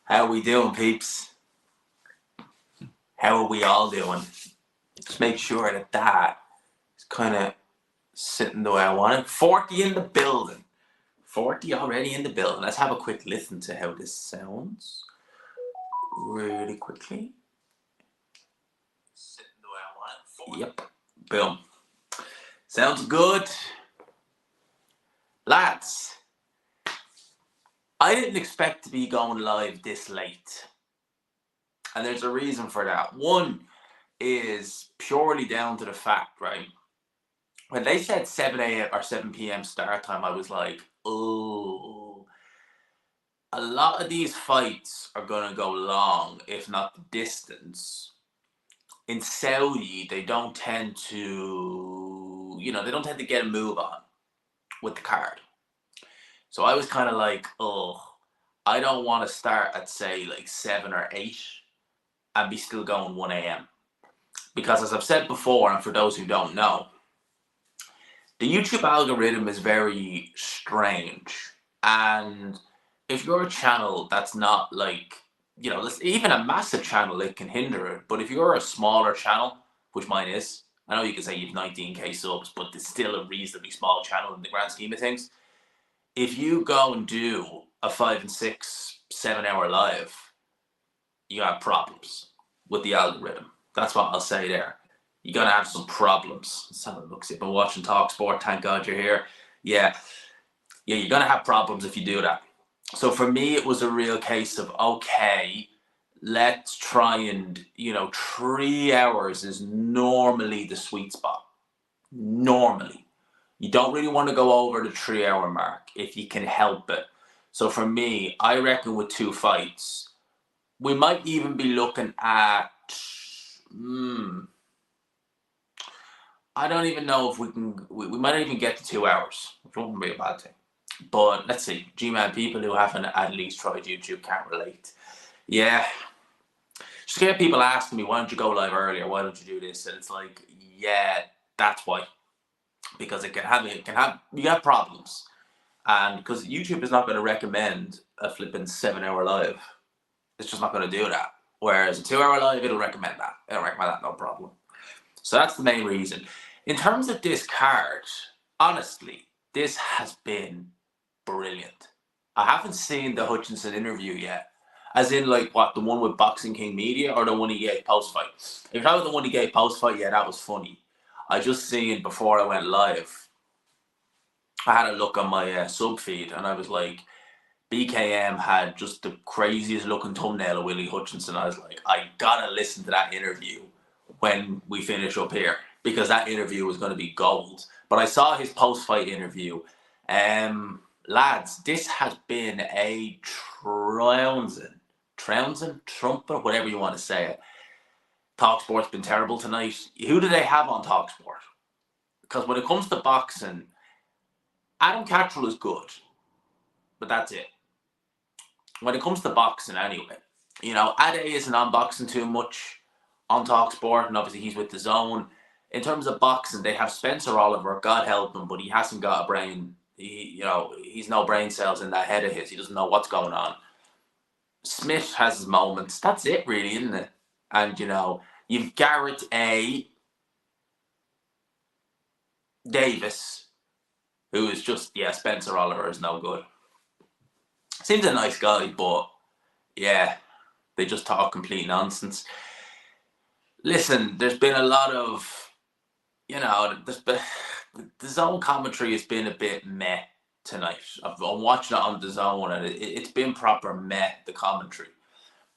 How are we doing, peeps? How are we all doing? Just make sure that that is kind of sitting the way I want it. 40 in the building. 40 already in the building. Let's have a quick listen to how this sounds. Really quickly. Sitting the way I want it. Yep. Boom. Sounds good. Lads, I didn't expect to be going live this late. And there's a reason for that. One is purely down to the fact, right? When they said 7 a.m. or 7 p.m. start time, I was like, oh, a lot of these fights are going to go long, if not the distance. In Saudi, they don't tend to, they don't tend to get a move on with the card. So I was kind of like, oh, I don't want to start at, say, like 7 or 8 and be still going 1 a.m. Because as I've said before, and for those who don't know, the YouTube algorithm is very strange. And if you're a channel that's not like, even a massive channel, it can hinder it. But if you're a smaller channel, which mine is, I know you can say you've 19k subs, but it's still a reasonably small channel in the grand scheme of things. If you go and do a 5 and 6, 7 hour live, you have problems with the algorithm. That's what I'll say there. You're going to have some problems. That's how it looks. You've been watching Talk Sport. Thank God you're here. Yeah, you're going to have problems if you do that. So for me, it was a real case of, okay, let's try and, 3 hours is normally the sweet spot. Normally. You don't really want to go over the 3 hour mark if you can help it. So for me, I reckon with 2 fights, we might even be looking at, I don't even know if we might not even get to 2 hours, which wouldn't be a bad thing. But let's see, G-Man, people who haven't at least tried YouTube can't relate. Yeah. Just get people asking me, why don't you go live earlier? Why don't you do this? And it's like, yeah, that's why. Because you have problems. And because YouTube is not going to recommend a flipping 7 hour live. It's just not going to do that. Whereas a 2 hour live, it'll recommend that. It'll recommend that, no problem. So that's the main reason. In terms of this card, honestly, this has been brilliant. I haven't seen the Hutchinson interview yet. As in, like, what, the one with Boxing King Media or the one he gave post-fight? If that was the one he gave post-fight, yeah, that was funny. I just seen before I went live, I had a look on my sub feed and I was like, BKM had just the craziest looking thumbnail of Willie Hutchinson. I was like, I gotta listen to that interview when we finish up here because that interview was going to be gold. But I saw his post-fight interview. Lads, this has been a trumpet, whatever you want to say it. TalkSport's been terrible tonight. Who do they have on TalkSport? Because when it comes to boxing, Adam Cattrall is good, but that's it. When it comes to boxing anyway, Ade isn't on boxing too much on TalkSport, and obviously he's with the Zone. In terms of boxing, they have Spencer Oliver, God help him, but he hasn't got a brain. He's no brain cells in that head of his. He doesn't know what's going on. Smith has his moments. That's it, really, isn't it? And, you've Garrett A. Davis, who is just, Spencer Oliver is no good. Seems a nice guy, but, yeah, they just talk complete nonsense. Listen, there's been a lot of, the Zone commentary has been a bit meh tonight. I'm watching it on the Zone, and it's been proper meh, the commentary.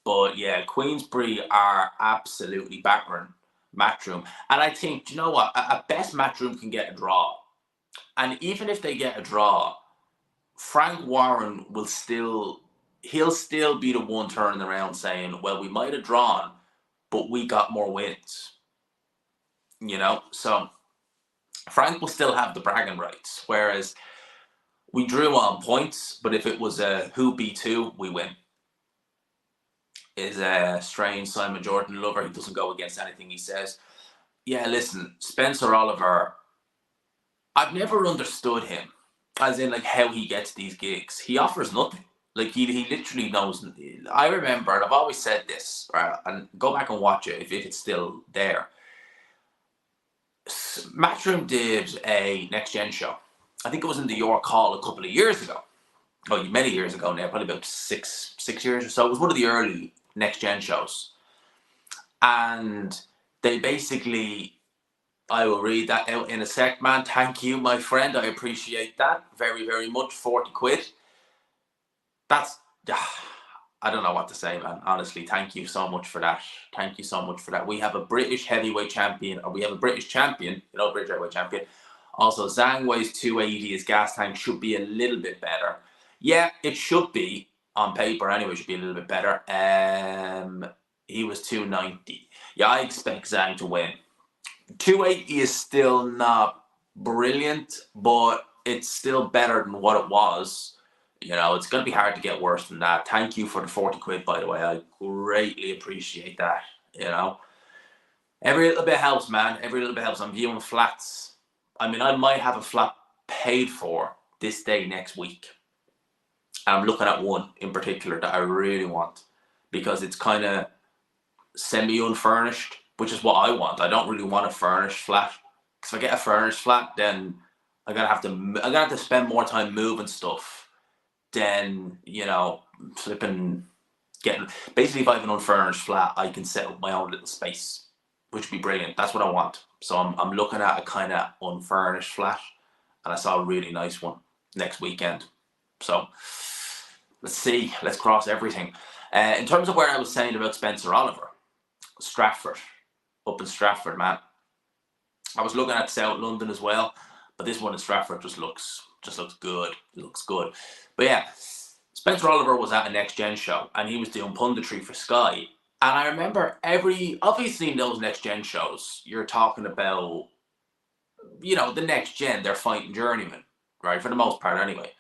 But yeah, Queensberry are absolutely battering Matchroom. And I think, do you know what? At best, Matchroom can get a draw. And even if they get a draw, Frank Warren he'll still be the one turning around saying, well, we might have drawn, but we got more wins. So Frank will still have the bragging rights. Whereas we drew on points, but if it was a who B2, we win. Is a strange Simon Jordan lover. He doesn't go against anything he says. Yeah, listen, Spencer Oliver, I've never understood him, as in like how he gets these gigs. He offers nothing. Like, he literally knows. I remember, and I've always said this, right? And go back and watch it if it's still there. Matchroom did a next gen show. I think it was in the York Hall a couple of years ago. Oh, many years ago now, probably about six years or so. It was one of the early next gen shows, and they basically. I will read that out in a sec, man. Thank you, my friend. I appreciate that very, very much. 40 quid. That's. I don't know what to say, man. Honestly, thank you so much for that. Thank you so much for that. We have a British heavyweight champion, or we have a British champion, British heavyweight champion. Also, Zhang weighs 280. His gas tank should be a little bit better. Yeah, it should be on paper anyway. Should be a little bit better. He was 290. Yeah, I expect Zhang to win. 280 is still not brilliant, but it's still better than what it was. It's going to be hard to get worse than that. Thank you for the 40 quid, by the way. I greatly appreciate that. Every little bit helps, man. Every little bit helps. I'm viewing flats. I mean, I might have a flat paid for this day next week. And I'm looking at one in particular that I really want because it's kind of semi-unfurnished, which is what I want. I don't really want a furnished flat. Because if I get a furnished flat, then I'm gonna have to spend more time moving stuff. Then flipping getting. Basically, if I have an unfurnished flat, I can set up my own little space, which would be brilliant. That's what I want. So I'm looking at a kind of unfurnished flat, and I saw a really nice one next weekend. So let's see. Let's cross everything. In terms of where I was saying about Spencer Oliver. Stratford, up in Stratford, man. I was looking at South London as well, but this one in Stratford just looks good. It looks good. But yeah, Spencer Oliver was at a next gen show and he was doing punditry for Sky. And I remember obviously in those next gen shows, you're talking about, the next gen, they're fighting journeymen, right? For the most part anyway.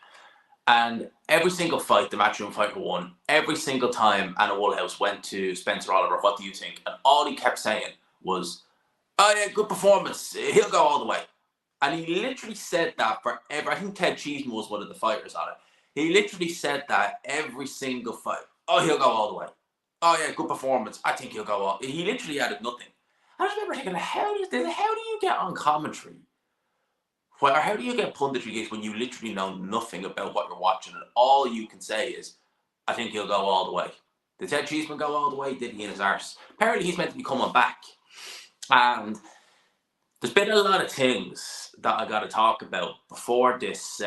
And every single fight, the Matchroom fighter won. Every single time Anna Woolhouse went to Spencer Oliver, what do you think? And all he kept saying was, oh yeah, good performance. He'll go all the way. And he literally said that forever. I think Ted Cheeseman was one of the fighters on it. He literally said that every single fight. Oh, he'll go all the way. Oh yeah, good performance. I think he'll go all. He literally added nothing. I just remember thinking, how do you get on commentary? Or how do you get punditry gigs when you literally know nothing about what you're watching and all you can say is, I think he'll go all the way. Did Ted Cheeseman go all the way? Did he in his arse? Apparently he's meant to be coming back. And there's been a lot of things that I got to talk about before this,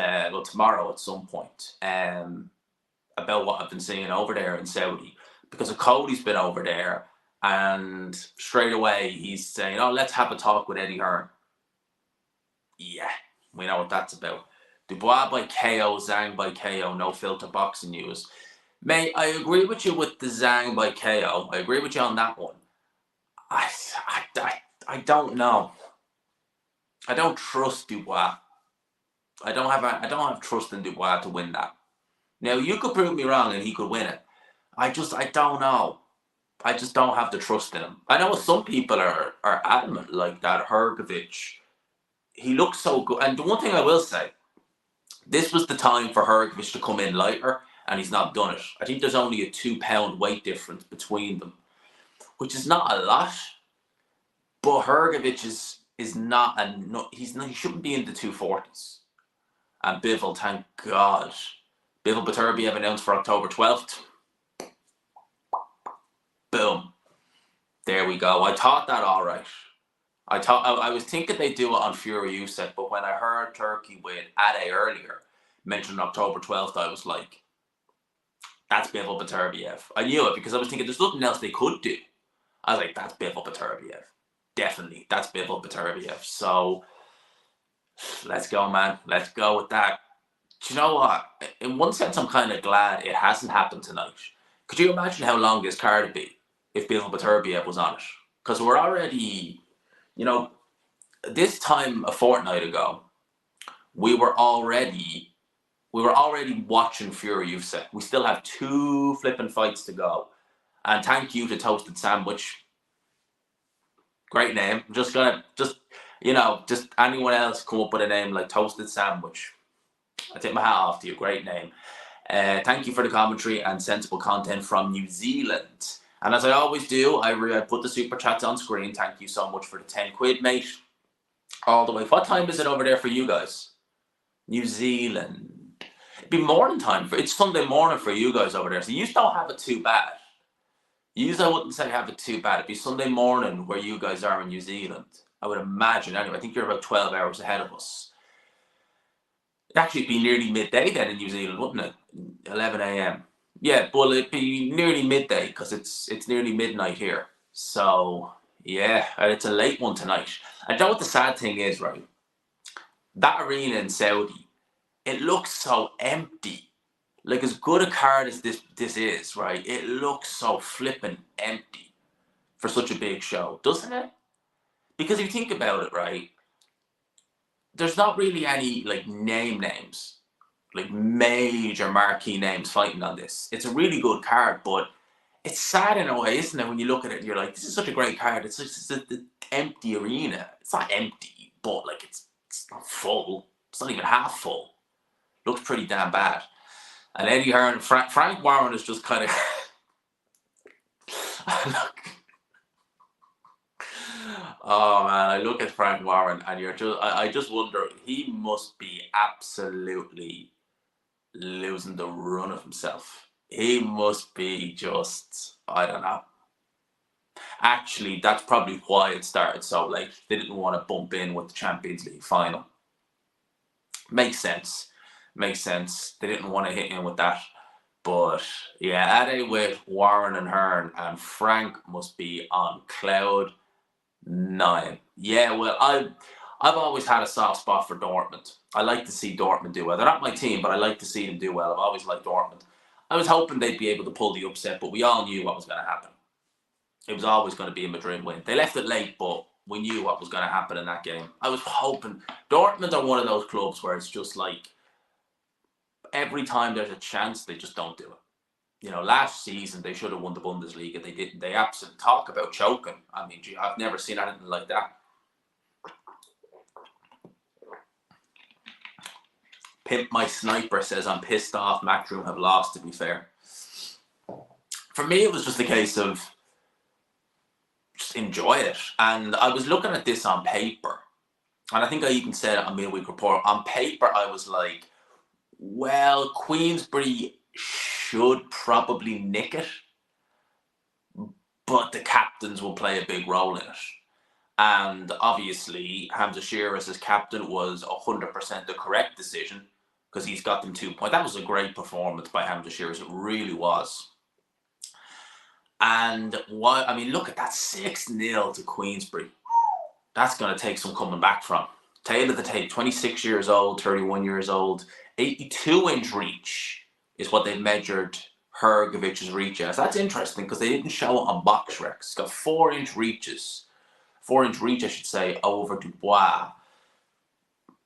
tomorrow at some point, about what I've been seeing over there in Saudi. Because Cody's been over there and straight away he's saying, oh, let's have a talk with Eddie Hearn. Yeah, we know what that's about. Dubois by KO, Zhang by KO, no filter boxing news. Mate, I agree with you with the Zhang by KO. I agree with you on that one. I don't know. I don't trust Dubois. I don't have trust in Dubois to win that. Now you could prove me wrong and he could win it. I don't know. I just don't have the trust in him. I know some people are adamant like that. Hrgovic, he looks so good. And the one thing I will say, this was the time for Hrgovic to come in lighter, and he's not done it. I think there's only a 2-pound weight difference between them, which is not a lot. But Hrgovic is not he shouldn't be in the 240s. And Bivol, thank God, Bivol Beterbiev announced for October 12th. Boom. There we go. I thought that all right. I was thinking they'd do it on Fury Usyk, but when I heard Turkey with Ade earlier mentioned October 12th, I was like, that's Bivol Beterbiev. I knew it because I was thinking there's nothing else they could do. I was like, that's Bivol Beterbiev. Definitely, that's Bivol Beterbiev. So let's go, man. Let's go with that. Do you know what? In one sense, I'm kind of glad it hasn't happened tonight. Could you imagine how long this card would be if Bivol Beterbiev was on it? Because we're already, this time a fortnight ago, we were already watching Fury Usyk. We still have 2 flipping fights to go. And thank you to Toasted Sandwich. Great name. Just anyone else come up with a name like Toasted Sandwich. I take my hat off to you. Great name. Thank you for the commentary and sensible content from New Zealand. And as I always do, I put the super chats on screen. Thank you so much for the 10 quid, mate. All the way. What time is it over there for you guys? New Zealand. It'd be morning time. It's Sunday morning for you guys over there. So you don't have it too bad. I wouldn't say have it too bad. It'd be Sunday morning where you guys are in New Zealand. I would imagine. Anyway, I think you're about 12 hours ahead of us. It'd actually be nearly midday then in New Zealand, wouldn't it? 11 a.m. Yeah, well, it'd be nearly midday because it's nearly midnight here. So, yeah, it's a late one tonight. And you know what the sad thing is, right? That arena in Saudi, it looks so empty. Like, as good a card as this is, right? It looks so flippin' empty for such a big show, doesn't it? Because if you think about it, right, there's not really any, like, names, like, major marquee names fighting on this. It's a really good card, but it's sad in a way, isn't it, when you look at it and you're like, this is such a great card. It's just an empty arena. It's not empty, but, like, it's not full. It's not even half full. Looks pretty damn bad. And Eddie Hearn, Frank Warren is just kind of look. Oh man, I look at Frank Warren and I just wonder, he must be absolutely losing the run of himself. He must be just, I don't know. Actually, that's probably why it started so late. They didn't want to bump in with the Champions League final. Makes sense. Makes sense. They didn't want to hit in with that. But yeah, Ade with Warren and Hearn, and Frank must be on cloud 9. Yeah, well, I've always had a soft spot for Dortmund. I like to see Dortmund do well. They're not my team, but I like to see them do well. I've always liked Dortmund. I was hoping they'd be able to pull the upset, but we all knew what was going to happen. It was always going to be a Madrid win. They left it late, but we knew what was going to happen in that game. I was hoping. Dortmund are one of those clubs where it's just like, every time there's a chance, they just don't do it. You know, last season they should have won the Bundesliga. They didn't. They absolutely talk about choking. I mean, gee, I've never seen anything like that. Pimp My Sniper says, I'm pissed off. Matchroom have lost, to be fair. For me, it was just a case of just enjoy it. And I was looking at this on paper. And I think I even said it on Midweek Report. On paper, I was like, well, Queensberry should probably nick it, but the captains will play a big role in it. And obviously, Hamza Shearer's as captain was 100% the correct decision because he's got them 2 points. That was a great performance by Hamza Shearer. It really was. And what, I mean, look at that 6-0 to Queensberry. That's going to take some coming back from. Tail of the tape, 26 years old, 31 years old, 82-inch reach is what they measured Hrgovic's reach as. That's interesting because they didn't show it on box recs. It's got 4-inch reaches. 4-inch reach, I should say, over Dubois.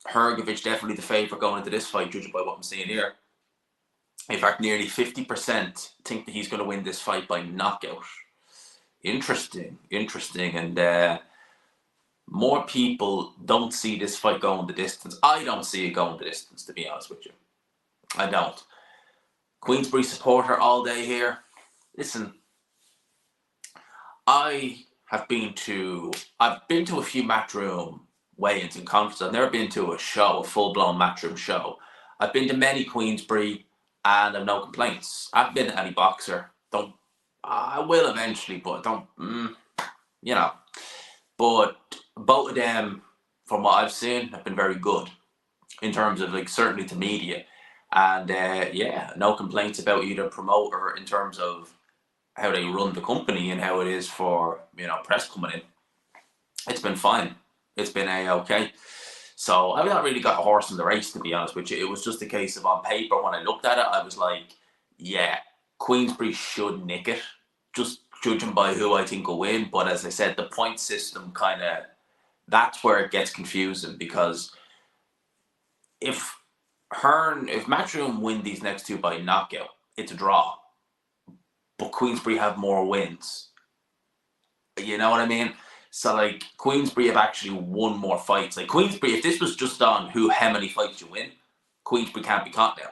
Hrgovic definitely the favourite going into this fight, judging by what I'm seeing here. In fact, nearly 50% think that he's going to win this fight by knockout. Interesting. And more people don't see this fight going the distance. I don't see it going the distance, to be honest with you. I don't. Queensberry supporter all day here. Listen, I've been to a few Matchroom weigh-ins and conferences. I've never been to a full-blown Matchroom show. I've been to many Queensberry, and I've no complaints. I haven't been to any boxer. I will eventually, but you know. But both of them, from what I've seen, have been very good in terms of, like, certainly to media. And yeah, no complaints about either promoter in terms of how they run the company and how it is for, you know, press coming in. It's been fine. It's been A-okay. So I've not really got a horse in the race, to be honest with you. It was just a case of, on paper, when I looked at it, I was like, yeah, Queensberry should nick it, just judging by who I think will win. But as I said, the point system kind of, that's where it gets confusing, because if Matchroom win these next two by knockout, it's a draw. But Queensberry have more wins. You know what I mean? So, like, Queensberry have actually won more fights. Like, Queensberry, if this was just on how many fights you win, Queensberry can't be caught now.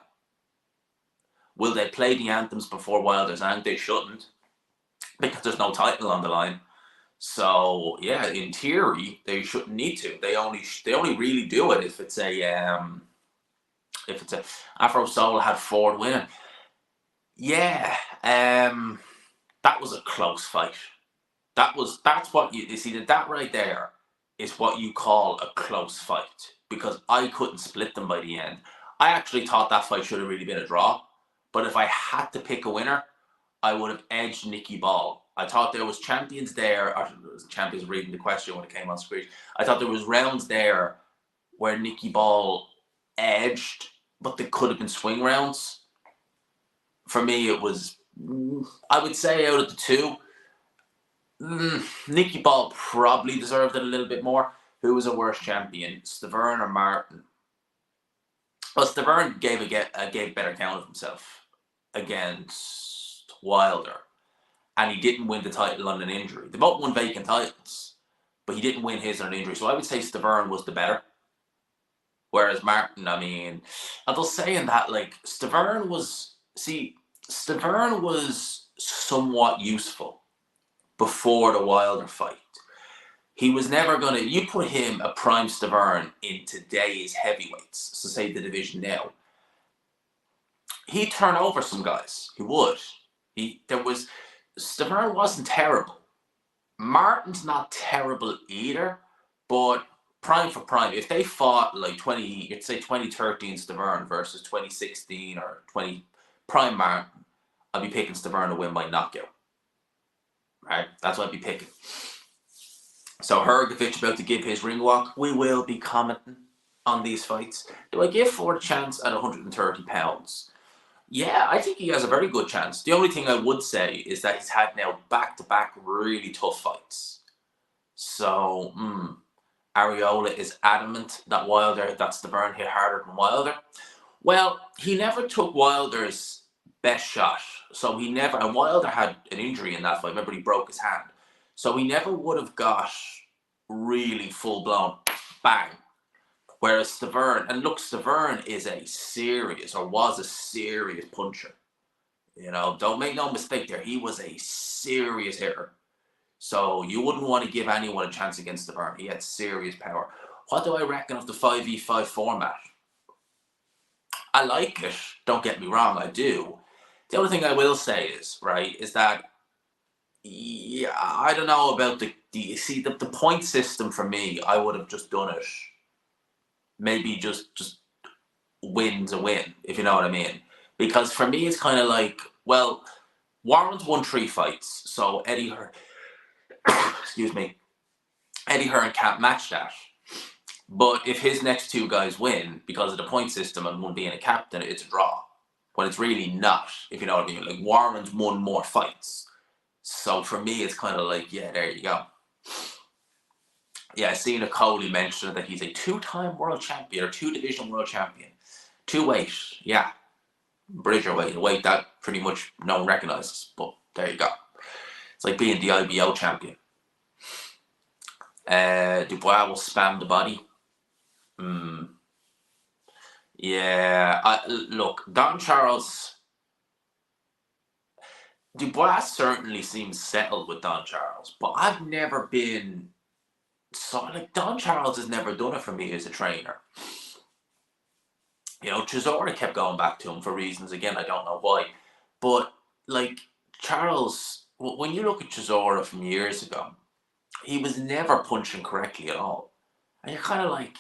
Will they play the anthems before Wilder Zhang? They shouldn't, because there's no title on the line. So yeah, in theory, they shouldn't need to. They only really do it if it's a Afro Soul had Ford winning. Yeah, that was a close fight. That's what you see, that right there is what you call a close fight, because I couldn't split them by the end. I actually thought that fight should have really been a draw, but if I had to pick a winner, I would have edged Nicky Ball. I thought there was champions there, or champions reading the question when it came on screen. I thought there was rounds there where Nicky Ball edged, but they could have been swing rounds. For me, it was, I would say out of the two, Nicky Ball probably deserved it a little bit more. Who was a worse champion, Stavern or Martin? Well, Stavern gave better count of himself against Wilder, and he didn't win the title on an injury. They both won vacant titles, but he didn't win his on an injury. So I would say Stavern was the better. Whereas Martin, I mean, although saying that, like, Stavern was somewhat useful before the Wilder fight. He was never going to, you put him, a prime Stavern, in today's heavyweights, so say the division now, he'd turn over some guys. He would. Stavern wasn't terrible. Martin's not terrible either, but prime for prime, if they fought like 2013 Stavern versus 2016 or 20 prime Martin, I'd be picking Stavern to win by knockout. Right? That's what I'd be picking. So Hrgovic about to give his ring walk. We will be commenting on these fights. Do I give Ford a chance at 130 pounds? Yeah, I think he has a very good chance. The only thing I would say is that he's had now back-to-back really tough fights. So, Ariola is adamant that Stavern hit harder than Wilder. Well, he never took Wilder's best shot. So and Wilder had an injury in that fight. Remember, he broke his hand. So he never would have got really full-blown bang. Whereas Stavern is was a serious puncher. You know, don't make no mistake there. He was a serious hitter. So you wouldn't want to give anyone a chance against Stavern. He had serious power. What do I reckon of the 5v5 format? I like it. Don't get me wrong, I do. The only thing I will say is that, yeah, I don't know about the point system. For me, I would have just done it. Maybe just win to win, if you know what I mean. Because for me, it's kind of like, well, Warren's won 3 fights, so Eddie Hearn, Eddie Hearn can't match that. But if his next 2 guys win because of the point system and one being a captain, it's a draw. When it's really not, if you know what I mean. Like, Warren's won more fights. So for me, it's kind of like, yeah, there you go. Yeah, I seen a Coley mention that he's a 2-time world champion, or 2-division world champion. 2-weight, yeah. Bridger weight, a weight that pretty much no one recognizes. But there you go. It's like being the IBO champion. Dubois will spam the body. Yeah, look, Don Charles. Dubois certainly seems settled with Don Charles, but I've never been. So, like, Don Charles has never done it for me as a trainer. You know, Chisora kept going back to him for reasons, again, I don't know why. But, like, Charles, when you look at Chisora from years ago, he was never punching correctly at all. And you're kind of like,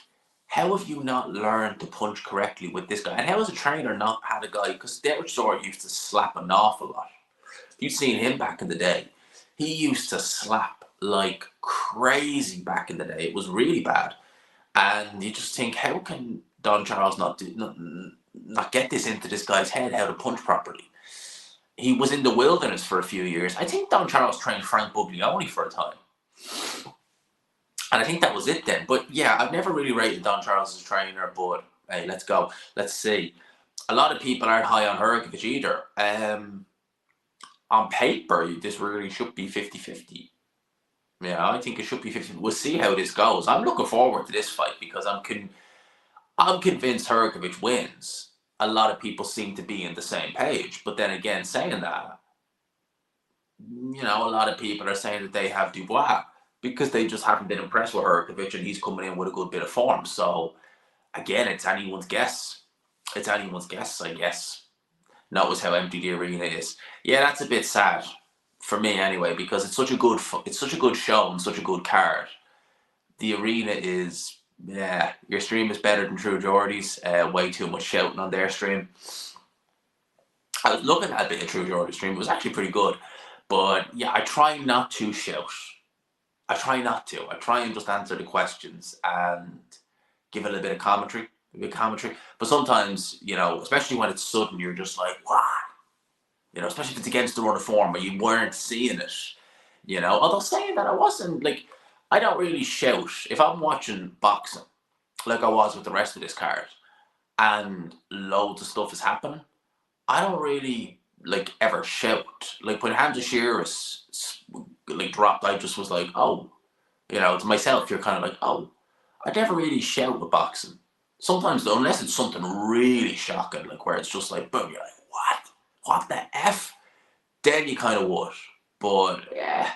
how have you not learned to punch correctly with this guy? And how has a trainer not had a guy, because Chisora used to slap an awful lot. You've seen him back in the day. He used to slap like crazy back in the day. It was really bad. And you just think, how can Don Charles not get this into this guy's head, how to punch properly? He was in the wilderness for a few years. I think Don Charles trained Frank Buglioni for a time. And I think that was it then. But yeah, I've never really rated Don Charles as a trainer, but hey, let's go. Let's see. A lot of people aren't high on Hrgovic either. On paper, this really should be 50-50. Yeah, I think it should be 50. We'll see how this goes. I'm looking forward to this fight because I'm convinced Hrgovic wins. a lot of people seem to be in the same page. But then again, saying that, a lot of people are saying that they have Dubois because they just haven't been impressed with Hrgovic, and he's coming in with a good bit of form. So again, it's anyone's guess. It's anyone's guess, I guess. Notice how empty the arena is. Yeah, that's a bit sad for me anyway, because it's such a good show and such a good card. The arena is, yeah, your stream is better than True Geordie's. Way too much shouting on their stream. I was looking at a bit of True Geordie's stream. It was actually pretty good. But yeah, I try not to shout. I try not to. I try and just answer the questions and give it a bit of commentary. But sometimes, especially when it's sudden, you're just like, what? Especially if it's against the run of form where you weren't seeing it. Although saying that, I don't really shout. If I'm watching boxing, like I was with the rest of this card, and loads of stuff is happening, I don't really, ever shout. Like, when Hamza Shearer's, dropped, I just was like, oh. To myself, you're kind of like, oh. I never really shout with boxing. Sometimes, though, unless it's something really shocking, where it's just like, boom, you're like, what? What the F? Then you kind of would. But, yeah.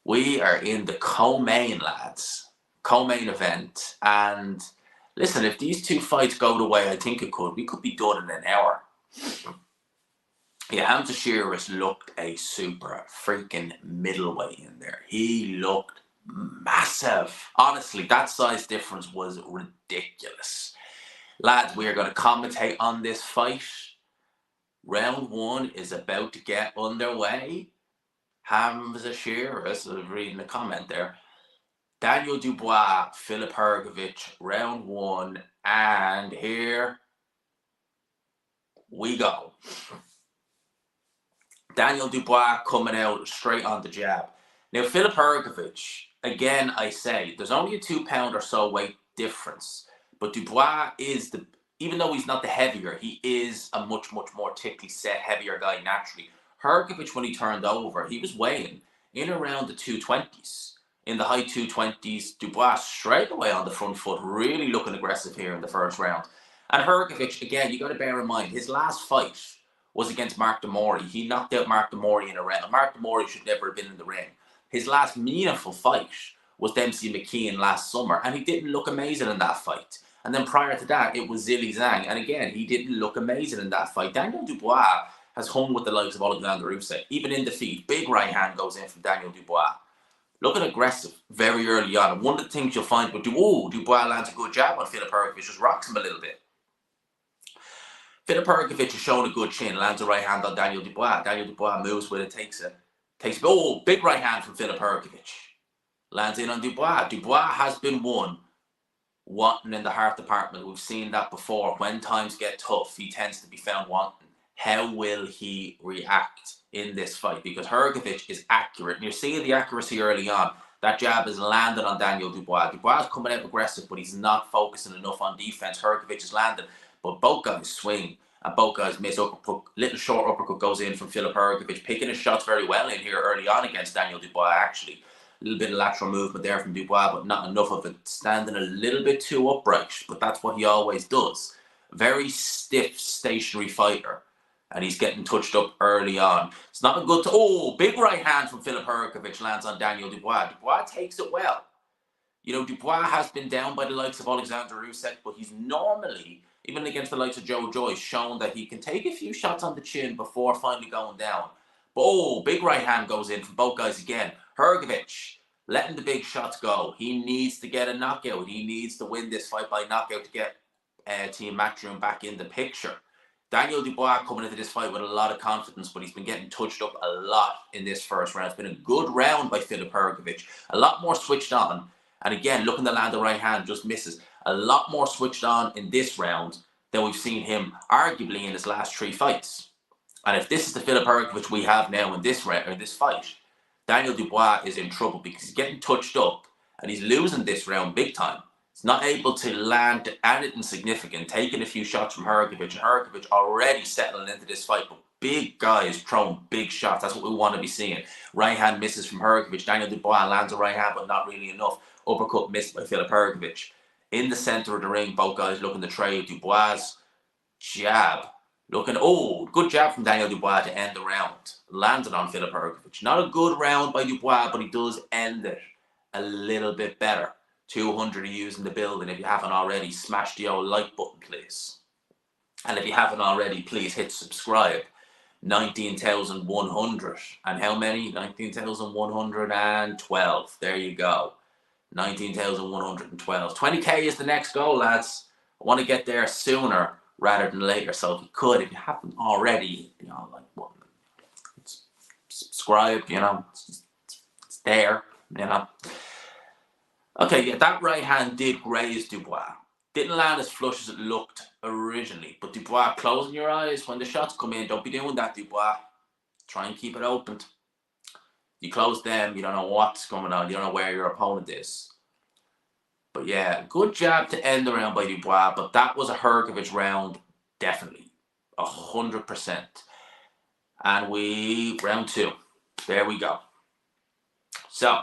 We are in the co-main, lads. Co-main event. And, listen, if these two fights go the way I think it could, we could be done in an hour. Yeah, Hamza Shearer's looked a super freaking middleweight in there. He looked massive. Honestly, that size difference was ridiculous. Lads, we are going to commentate on this fight. Round 1 is about to get underway. Hamza Shearer, so reading the comment there. Daniel Dubois, Filip Hrgovic, round 1. And here we go. Daniel Dubois coming out straight on the jab. Now, Filip Hrgovic, again, I say, there's only a 2 pound or so weight difference. But Dubois is even though he's not the heavier, he is a much, much more thickly set, heavier guy naturally. Hrgovic, when he turned over, he was weighing in around the 220s. In the high 220s, Dubois straight away on the front foot, really looking aggressive here in the first round. And Hrgovic, again, you got to bear in mind, his last fight was against Mark Demori. He knocked out Mark Demori in a round. Mark Demori should never have been in the ring. His last meaningful fight was Dempsey McKeon last summer, and he didn't look amazing in that fight. And then prior to that, it was Zhang, and again, he didn't look amazing in that fight. Daniel Dubois has hung with the likes of Alexander Usyk, even in defeat. Big right hand goes in from Daniel Dubois. Looking aggressive very early on. And one of the things you'll find with Dubois lands a good jab on Filip Hrgovic, just rocks him a little bit. Filip Hrgovic has shown a good chin, lands a right hand on Daniel Dubois. Daniel Dubois moves with it, takes it. Big right hand from Filip Hrgovic. Lands in on Dubois. Dubois has been one wanting in the heart department. We've seen that before. When times get tough, he tends to be found wanting. How will he react in this fight? Because Hrgovic is accurate. And you're seeing the accuracy early on. That jab is landed on Daniel Dubois. Dubois is coming out aggressive, but he's not focusing enough on defense. Hrgovic is landing. But both guys swing and both guys miss uppercut. Little short uppercut goes in from Filip Hrgovic, picking his shots very well in here early on against Daniel Dubois, actually. A little bit of lateral movement there from Dubois, but not enough of it. Standing a little bit too upright, but that's what he always does. Very stiff, stationary fighter. And he's getting touched up early on. It's not a good... big right hand from Filip Hrgovic lands on Daniel Dubois. Dubois takes it well. Dubois has been down by the likes of Alexander Usyk, but he's normally, even against the likes of Joe Joyce, shown that he can take a few shots on the chin before finally going down. But big right hand goes in from both guys again. Hrgovic letting the big shots go. He needs to get a knockout. He needs to win this fight by knockout to get Team Matchroom back in the picture. Daniel Dubois coming into this fight with a lot of confidence, but he's been getting touched up a lot in this first round. It's been a good round by Filip Hrgovic. A lot more switched on. And again, looking to land the right hand, just misses. A lot more switched on in this round than we've seen him arguably in his last 3 fights. And if this is the Filip Hrgovic we have now in this round, or this fight, Daniel Dubois is in trouble because he's getting touched up and he's losing this round big time. He's not able to land anything significant, taking a few shots from Hrgovic. And Hrgovic already settling into this fight, but big guys throwing big shots. That's what we want to be seeing. Right hand misses from Hrgovic. Daniel Dubois lands a right hand, but not really enough. Uppercut missed by Filip Hrgovic. In the center of the ring, both guys looking to trade. Dubois jab. Looking, oh, good jab from Daniel Dubois to end the round. Landed on Filip Hrgovic. Not a good round by Dubois, but he does end it a little bit better. 200 of you in the building. If you haven't already, smash the old like button, please. And if you haven't already, please hit subscribe. 19,100. And how many? 19,112. There you go. 19,112. 20k is the next goal, lads. I want to get there sooner rather than later. So if you could, if you haven't already, you know, like, well, subscribe, you know, it's there, you know. Okay, yeah, that right hand did graze Dubois. Didn't land as flush as it looked originally. But Dubois, closing your eyes when the shots come in. Don't be doing that, Dubois. Try and keep it open. You close them, you don't know what's going on. You don't know where your opponent is. But yeah, good jab to end the round by Dubois. But that was a Hrgovic round, definitely. 100%. And round two. There we go. So,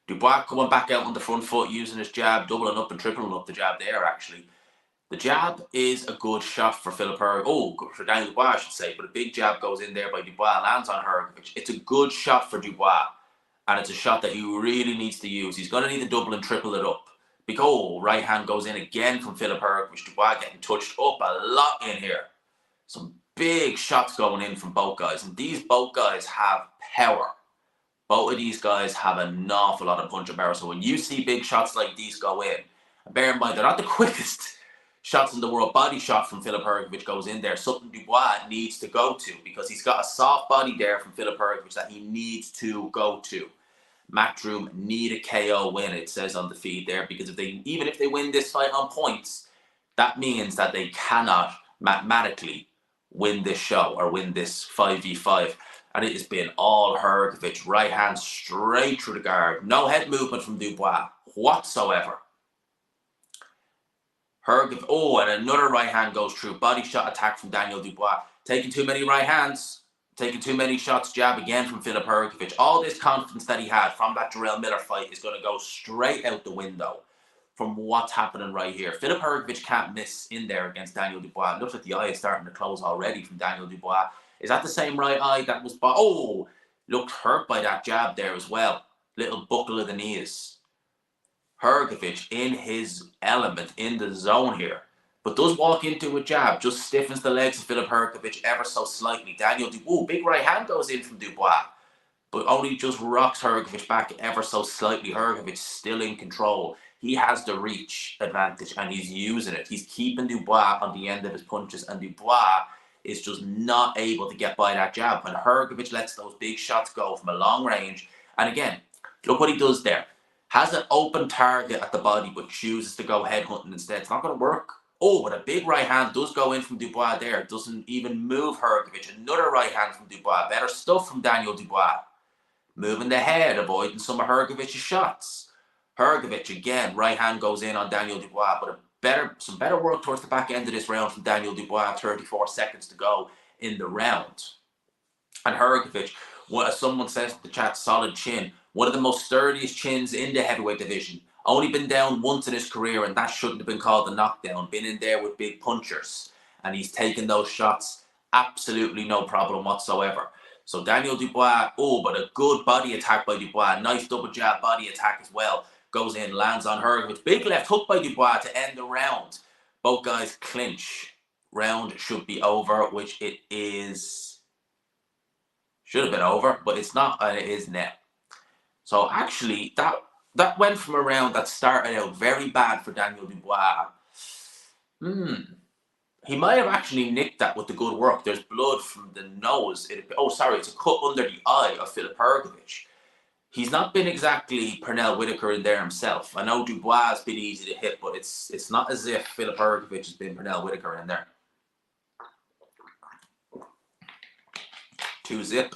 Dubois coming back out on the front foot, using his jab, doubling up and tripling up the jab there, actually. The jab is a good shot for Filip Hrgovic. Oh, for Daniel Dubois, I should say. But a big jab goes in there by Dubois, lands on Hrgovic. It's a good shot for Dubois. And it's a shot that he really needs to use. He's going to need to double and triple it up. Because right hand goes in again from Filip Hrgovic. Dubois getting touched up a lot in here. Some big shots going in from both guys. And these both guys have power. Both of these guys have an awful lot of punch power. So when you see big shots like these go in, bear in mind, they're not the quickest shots in the world. Body shot from Filip Hrgovic goes in there. Something Dubois needs to go to because he's got a soft body there from Filip Hrgovic that he needs to go to. Matchroom need a KO win, it says on the feed there, because even if they win this fight on points, that means that they cannot mathematically win this show or win this 5v5. And it has been all Hrgovic, right hand straight through the guard. No head movement from Dubois whatsoever. Hrgovic, oh, and another right hand goes through. Body shot attack from Daniel Dubois. Taking too many right hands. Taking too many shots. Jab again from Filip Hrgovic. All this confidence that he had from that Jarrell Miller fight is going to go straight out the window from what's happening right here. Filip Hrgovic can't miss in there against Daniel Dubois. It looks like the eye is starting to close already from Daniel Dubois. Is that the same right eye that was... Oh, looked hurt by that jab there as well. Little buckle of the knees. Hrgovic in his element, in the zone here. But does walk into a jab. Just stiffens the legs of Filip Hrgovic ever so slightly. Daniel Dubois, big right hand goes in from Dubois. But only just rocks Hrgovic back ever so slightly. Hrgovic still in control. He has the reach advantage and he's using it. He's keeping Dubois on the end of his punches. And Dubois is just not able to get by that jab. When Hrgovic lets those big shots go from a long range. And again, look what he does there. Has an open target at the body, but chooses to go headhunting instead. It's not going to work. Oh, but a big right hand does go in from Dubois there. Doesn't even move Hrgovic. Another right hand from Dubois. Better stuff from Daniel Dubois. Moving the head, avoiding some of Hrgovic's shots. Hrgovic again, right hand goes in on Daniel Dubois, but some better work towards the back end of this round from Daniel Dubois. 34 seconds to go in the round. And Hrgovic, as someone says in the chat, solid chin. One of the most sturdiest chins in the heavyweight division. Only been down once in his career, and that shouldn't have been called a knockdown. Been in there with big punchers. And he's taken those shots absolutely no problem whatsoever. So Daniel Dubois, oh, but a good body attack by Dubois. Nice double jab body attack as well. Goes in, lands on Hrgovic. Big left hook by Dubois to end the round. Both guys clinch. Round should be over, which it is. Should have been over, but it's not, and it is now. So actually, that went from a round that started out very bad for Daniel Dubois. He might have actually nicked that with the good work. There's blood from the nose. It's a cut under the eye of Filip Hrgovic. He's not been exactly Pernell Whitaker in there himself. I know Dubois has been easy to hit, but it's not as if Filip Hrgovic has been Pernell Whitaker in there. 2-zip.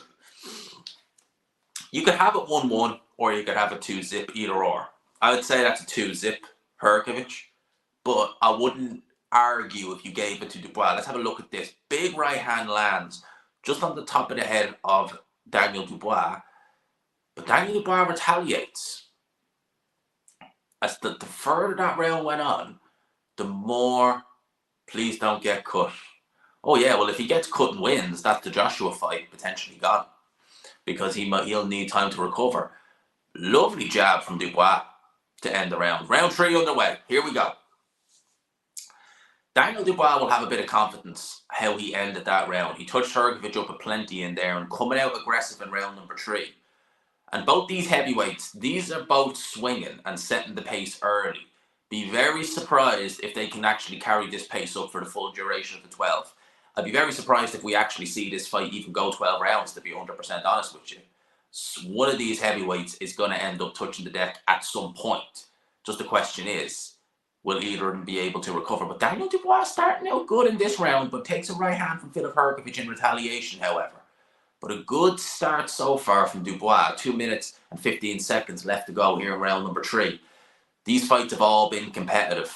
You could have it 1-1 or you could have a 2-zip, either or. I would say that's a 2-zip Hrgovic, but I wouldn't argue if you gave it to Dubois. Let's have a look at this. Big right hand lands just on the top of the head of Daniel Dubois, but Daniel Dubois retaliates. As the further that round went on, the more Please don't get cut. Oh yeah, well if he gets cut and wins, that's the Joshua fight potentially gone, because he'll need time to recover. Lovely jab from Dubois to end the round. Round 3 underway. Here we go. Daniel Dubois will have a bit of confidence how he ended that round. He touched Hrgovic up a plenty in there and coming out aggressive in round number 3. And both these heavyweights, these are both swinging and setting the pace early. Be very surprised if they can actually carry this pace up for the full duration of the 12. I'd be very surprised if we actually see this fight even go 12 rounds, to be 100% honest with you. One of these heavyweights is going to end up touching the deck at some point. Just the question is, will either of them be able to recover? But Daniel Dubois starting out good in this round, but takes a right hand from Filip Hrgovic in retaliation, however. But a good start so far from Dubois. 2 minutes and 15 seconds left to go here in round number 3. These fights have all been competitive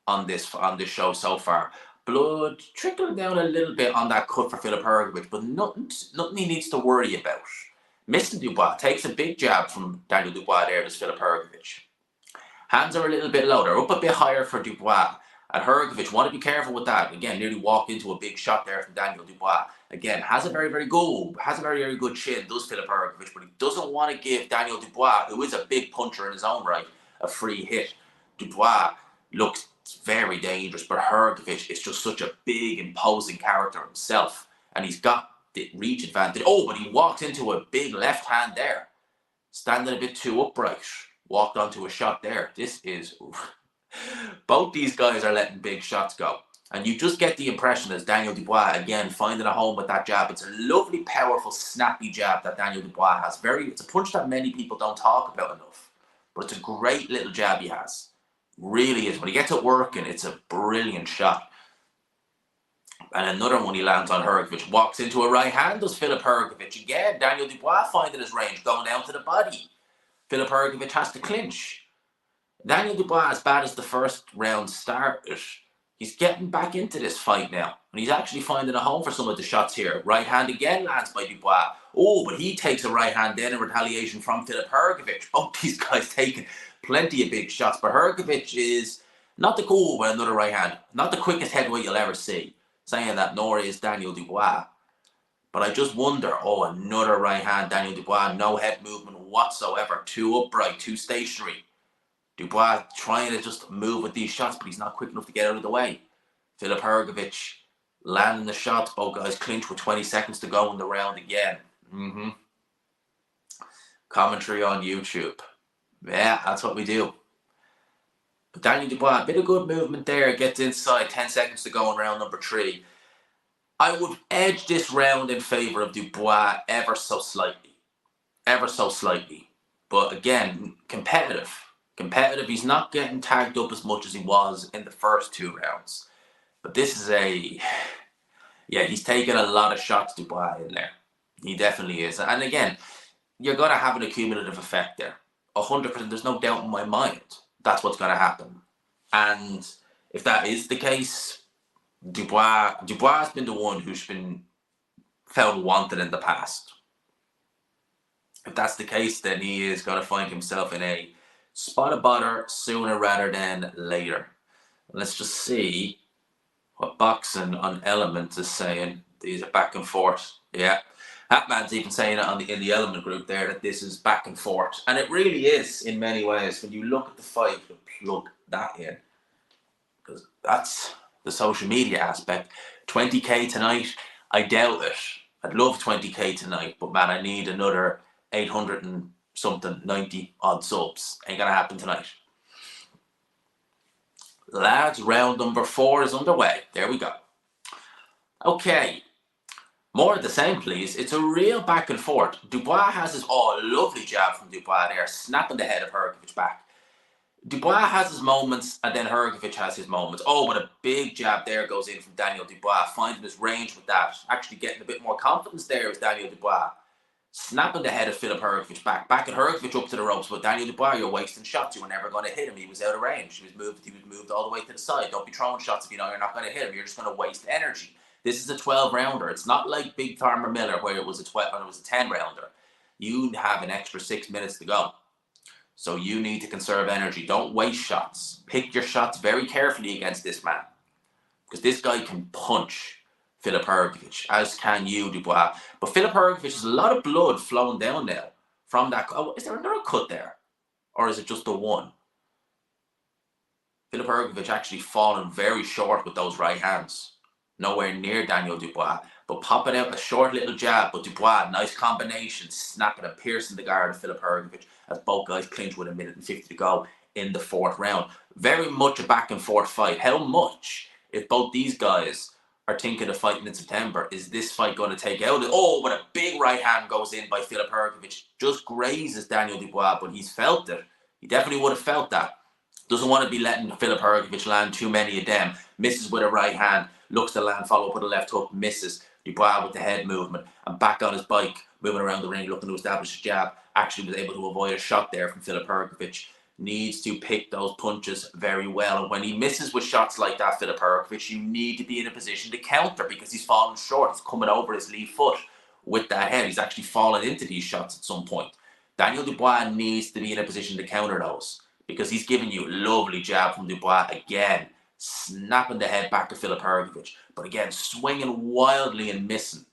on this show so far. Blood trickling down a little bit on that cut for Filip Hrgovic, but nothing he needs to worry about. Mr. Dubois takes a big jab from Daniel Dubois there, as Filip Hrgovic. Hands are a little bit low. They're up a bit higher for Dubois. And Hrgovic, want to be careful with that. Again, nearly walked into a big shot there from Daniel Dubois. Again, has a very, very good chin, does Filip Hrgovic, but he doesn't want to give Daniel Dubois, who is a big puncher in his own right, a free hit. Dubois looks very dangerous, but Hrgovic is just such a big, imposing character himself. And he's got the reach advantage. Oh, but he walked into a big left hand there. Standing a bit too upright. Walked onto a shot there. This is... Both these guys are letting big shots go. And you just get the impression as Daniel Dubois, again, finding a home with that jab. It's a lovely, powerful, snappy jab that Daniel Dubois has. It's a punch that many people don't talk about enough. But it's a great little jab he has. Really is. When he gets it working, it's a brilliant shot. And another one he lands on Hrgovic. Walks into a right hand, does Filip Hrgovic. Again, Daniel Dubois finding his range, going down to the body. Filip Hrgovic has to clinch. Daniel Dubois, as bad as the first round started, he's getting back into this fight now. And he's actually finding a home for some of the shots here. Right hand again lands by Dubois. Oh, but he takes a right hand then in retaliation from Filip Hrgovic. Both these guys taking plenty of big shots. But Hrgovic is not the cool with another right hand. Not the quickest heavyweight you'll ever see. Saying that, nor is Daniel Dubois. But I just wonder, oh, another right hand, Daniel Dubois, no head movement whatsoever. Too upright, too stationary. Dubois trying to just move with these shots, but he's not quick enough to get out of the way. Filip Hrgovic landing the shots. Both guys clinch with 20 seconds to go in the round again. Commentary on YouTube. Yeah, that's what we do. But Daniel Dubois, a bit of good movement there. Gets inside, 10 seconds to go in round number 3. I would edge this round in favour of Dubois ever so slightly. Ever so slightly. But again, competitive. He's not getting tagged up as much as he was in the first 2 rounds. But this is he's taking a lot of shots, Dubois, in there. He definitely is. And again, you're going to have an accumulative effect there. 100%, there's no doubt in my mind that's what's going to happen. And if that is the case, Dubois has been the one who's been found wanted in the past. If that's the case, then he is going to find himself in a spot of bother sooner rather than later. Let's just see what Boxing on Element is saying. These are back and forth. Yeah. Hatman's even saying it in the Element group there that this is back and forth. And it really is in many ways. When you look at the fight, you plug that in. Because that's the social media aspect. 20k tonight, I doubt it. I'd love 20k tonight, but man, I need another 800 and something, 90 odd subs. Ain't gonna happen tonight. Lads, round number 4 is underway. There we go. Okay. More of the same, please. It's a real back and forth. Dubois has his lovely jab from Dubois there, snapping the head of Hrgovic back. Dubois has his moments, and then Hrgovic has his moments. Oh, but a big jab there goes in from Daniel Dubois, finding his range with that. Actually getting a bit more confidence there is Daniel Dubois. Snapping the head of Filip Hrgovic back. Back at Hrgovic up to the ropes, but Daniel Dubois, you're wasting shots. You were never going to hit him. He was out of range. He was moved all the way to the side. Don't be throwing shots if you know you're not going to hit him. You're just going to waste energy. This is a 12-rounder. It's not like Big Farmer Miller where it was a 10-rounder. You have an extra 6 minutes to go. So you need to conserve energy. Don't waste shots. Pick your shots very carefully against this man. because this guy can punch Filip Hrgovic, as can you, Dubois. But Filip Hrgovic has a lot of blood flowing down now from that. Oh, is there another cut there? Or is it just the one? Filip Hrgovic actually fallen very short with those right hands. Nowhere near Daniel Dubois. But popping out a short little jab, but Dubois, nice combination, snapping and piercing the guard of Filip Hrgovic as both guys clinch with 1:50 to go in the 4th round. Very much a back and forth fight. How much, if both these guys are thinking of fighting in September, is this fight going to take out? Oh, but a big right hand goes in by Filip Hrgovic. Just grazes Daniel Dubois, but he's felt it. He definitely would have felt that. Doesn't want to be letting Filip Hrgovic land too many of them. Misses with a right hand, looks to land, follow up with a left hook, misses. Dubois with the head movement and back on his bike, moving around the ring, looking to establish a jab. Actually was able to avoid a shot there from Filip Hrgovic. Needs to pick those punches very well. And when he misses with shots like that, Filip Hrgovic, you need to be in a position to counter because he's fallen short. He's coming over his lead foot with that head. He's actually fallen into these shots at some point. Daniel Dubois needs to be in a position to counter those because he's giving you a lovely jab from Dubois again, snapping the head back to Filip Hrgovic. But again, swinging wildly and missing.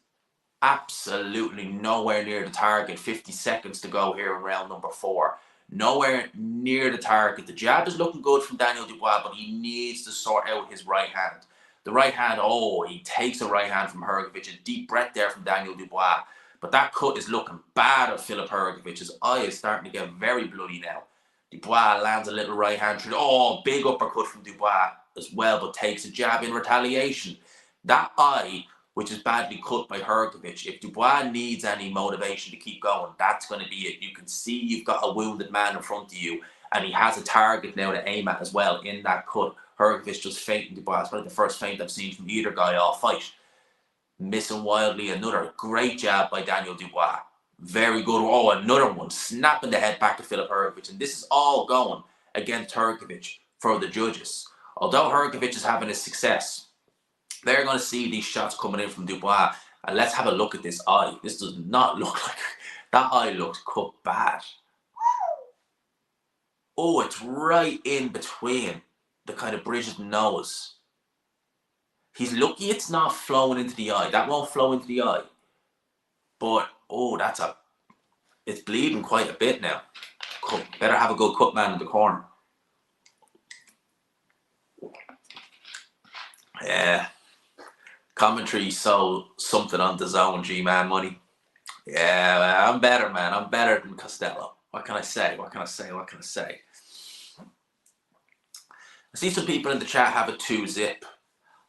Absolutely nowhere near the target. 50 seconds to go here in round number 4. Nowhere near the target. The jab is looking good from Daniel Dubois, but he needs to sort out his right hand. The right hand, oh, he takes a right hand from Hrgovic. A deep breath there from Daniel Dubois. But that cut is looking bad of Filip Hrgovic. His eye is starting to get very bloody now. Dubois lands a little right hand. Oh, big uppercut from Dubois as well, but takes a jab in retaliation. That eye, which is badly cut by Hrgovic, if Dubois needs any motivation to keep going, that's going to be it. You can see you've got a wounded man in front of you, and he has a target now to aim at as well in that cut. Hrgovic just feinting Dubois. It's probably the first feint I've seen from either guy all fight. Missing wildly. Another great jab by Daniel Dubois. Very good. Oh, another one. Snapping the head back to Filip Hrgovic. And this is all going against Hrgovic for the judges. Although Hrgovic is having a success, they're going to see these shots coming in from Dubois. And let's have a look at this eye. This does not look like... That eye looks cut bad. Oh, it's right in between the kind of bridge of the nose. He's lucky it's not flowing into the eye. That won't flow into the eye. But, oh, it's bleeding quite a bit now. Better have a good cut man in the corner. Yeah. Commentary sold something on the zone, G-Man money. Yeah, I'm better, man. I'm better than Costello. What can I say? What can I say? What can I say? I see some people in the chat have a 2-zip.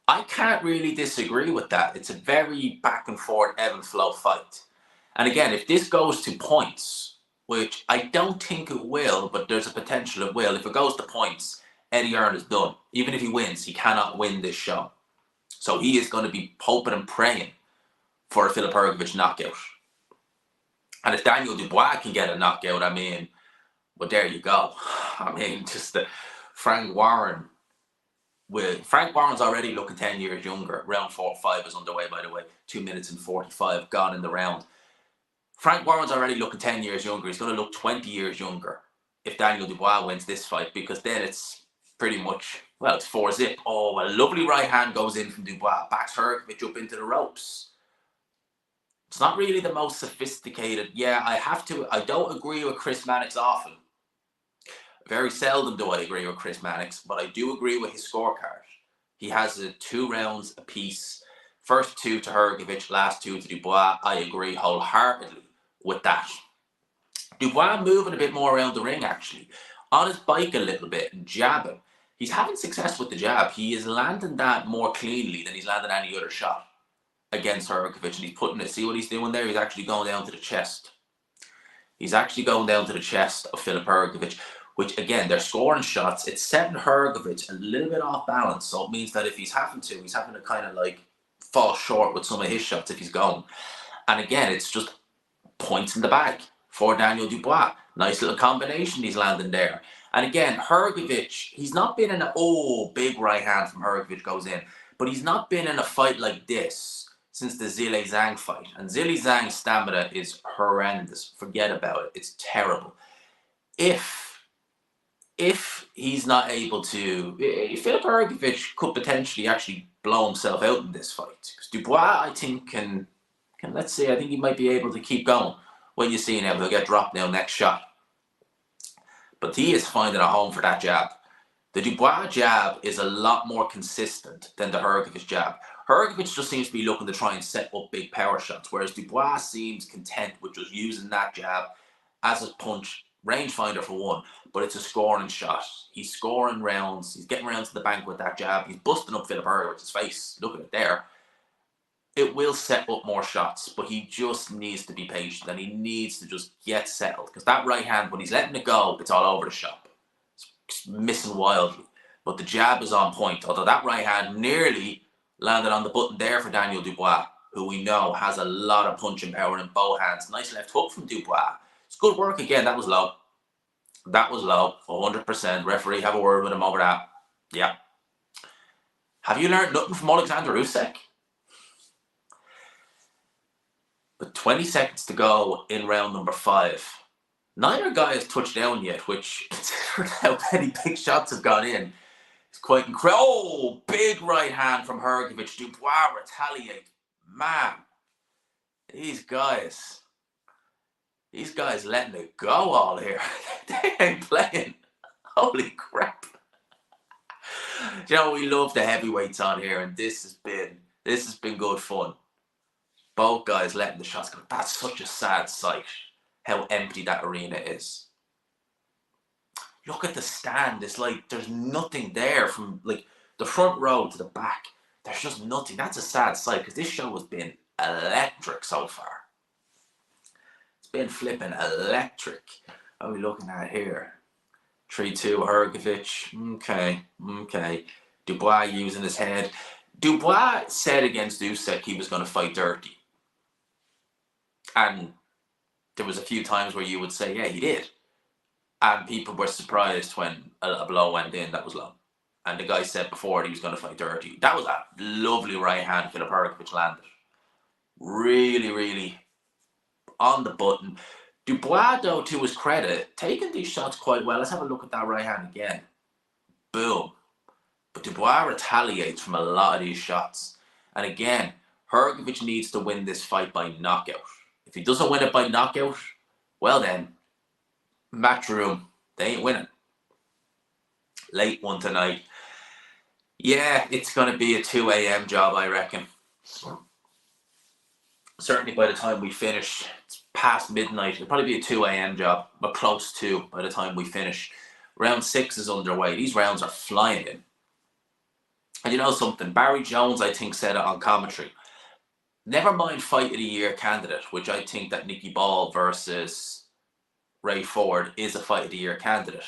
I can't really disagree with that. It's a very back and forth, ebb and flow fight. And again, if this goes to points, which I don't think it will, but there's a potential it will. If it goes to points, Eddie Hearn is done. Even if he wins, he cannot win this show. So he is going to be hoping and praying for a Filip Hrgovic knockout. And if Daniel Dubois can get a knockout, I mean, well, there you go. I mean, just the Frank Warren. Frank Warren's already looking 10 years younger. Round 4-5 is underway, by the way. 2 minutes and 45 gone in the round. Frank Warren's already looking 10 years younger. He's going to look 20 years younger if Daniel Dubois wins this fight, because then it's pretty much, well, it's 4-zip. Oh, a lovely right hand goes in from Dubois. Backs Hrgovic up into the ropes. It's not really the most sophisticated. Yeah, I don't agree with Chris Mannix often. Very seldom do I agree with Chris Mannix, but I do agree with his scorecard. He has 2 rounds apiece. First 2 to Hrgovic, last 2 to Dubois. I agree wholeheartedly with that. Dubois moving a bit more around the ring, actually. On his bike a little bit and jabbing. He's having success with the jab. He is landing that more cleanly than he's landing any other shot against Hrgovic. And he's putting it, see what he's doing there? He's actually going down to the chest. He's actually going down to the chest of Filip Hrgovic, which, again, they're scoring shots. It's setting Hrgovic a little bit off balance. So it means that if he's having to kind of like fall short with some of his shots if he's going. And again, it's just points in the bag for Daniel Dubois. Nice little combination he's landing there. And again, Hrgovic, he's not been in big right hand from Hrgovic goes in. But he's not been in a fight like this since the Zhang fight. And Zhang's stamina is horrendous. Forget about it. It's terrible. If he's not able to, Filip Hrgovic could potentially actually blow himself out in this fight. Because Dubois, I think, can let's see, I think he might be able to keep going. When you see now, he'll get dropped now next shot. But he is finding a home for that jab. The Dubois jab is a lot more consistent than the Hrgovic jab. Hrgovic just seems to be looking to try and set up big power shots, whereas Dubois seems content with just using that jab as a punch, rangefinder for one, but it's a scoring shot. He's scoring rounds. He's getting rounds to the bank with that jab. He's busting up Filip Hrgovic's face. Look at it there. It will set up more shots, but he just needs to be patient and he needs to just get settled. Because that right hand, when he's letting it go, it's all over the shop. It's missing wildly. But the jab is on point. Although that right hand nearly landed on the button there for Daniel Dubois, who we know has a lot of punching power in both hands. Nice left hook from Dubois. It's good work again. That was low. That was low. 100%. Referee, have a word with him over that. Yeah. Have you learned nothing from Alexander Usyk? But 20 seconds to go in round number 5. Neither guy has touched down yet, which, considering how many big shots have gone in, is quite incredible. Oh, big right hand from Hrgovic. Dubois retaliate. Man, these guys letting it go all here. They ain't playing. Holy crap. You know, we love the heavyweights on here, and this has been good fun. Both guys letting the shots go. That's such a sad sight, how empty that arena is. Look at the stand. It's like there's nothing there from like the front row to the back. There's just nothing. That's a sad sight because this show has been electric so far. It's been flipping electric. What are we looking at here? 3-2 Hrgovic. Okay. Dubois using his head. Dubois said against Usyk he was going to fight dirty. And there was a few times where you would say, yeah, he did. And people were surprised when a blow went in that was low. And the guy said before he was going to fight dirty. That was a lovely right hand Filip Hrgovic landed. Really, really on the button. Dubois, though, to his credit, taking these shots quite well. Let's have a look at that right hand again. Boom. But Dubois retaliates from a lot of these shots. And again, Hrgovic needs to win this fight by knockout. If he doesn't win it by knockout, well then, Matchroom, they ain't winning. Late one tonight. Yeah, it's going to be a 2 a.m. job, I reckon. Certainly by the time we finish, it's past midnight. It'll probably be a 2 a.m. job, but close to by the time we finish. Round 6 is underway. These rounds are flying in. And you know something? Barry Jones, I think, said it on commentary. Never mind fight of the year candidate, which I think that Nicky Ball versus Ray Ford is a fight of the year candidate.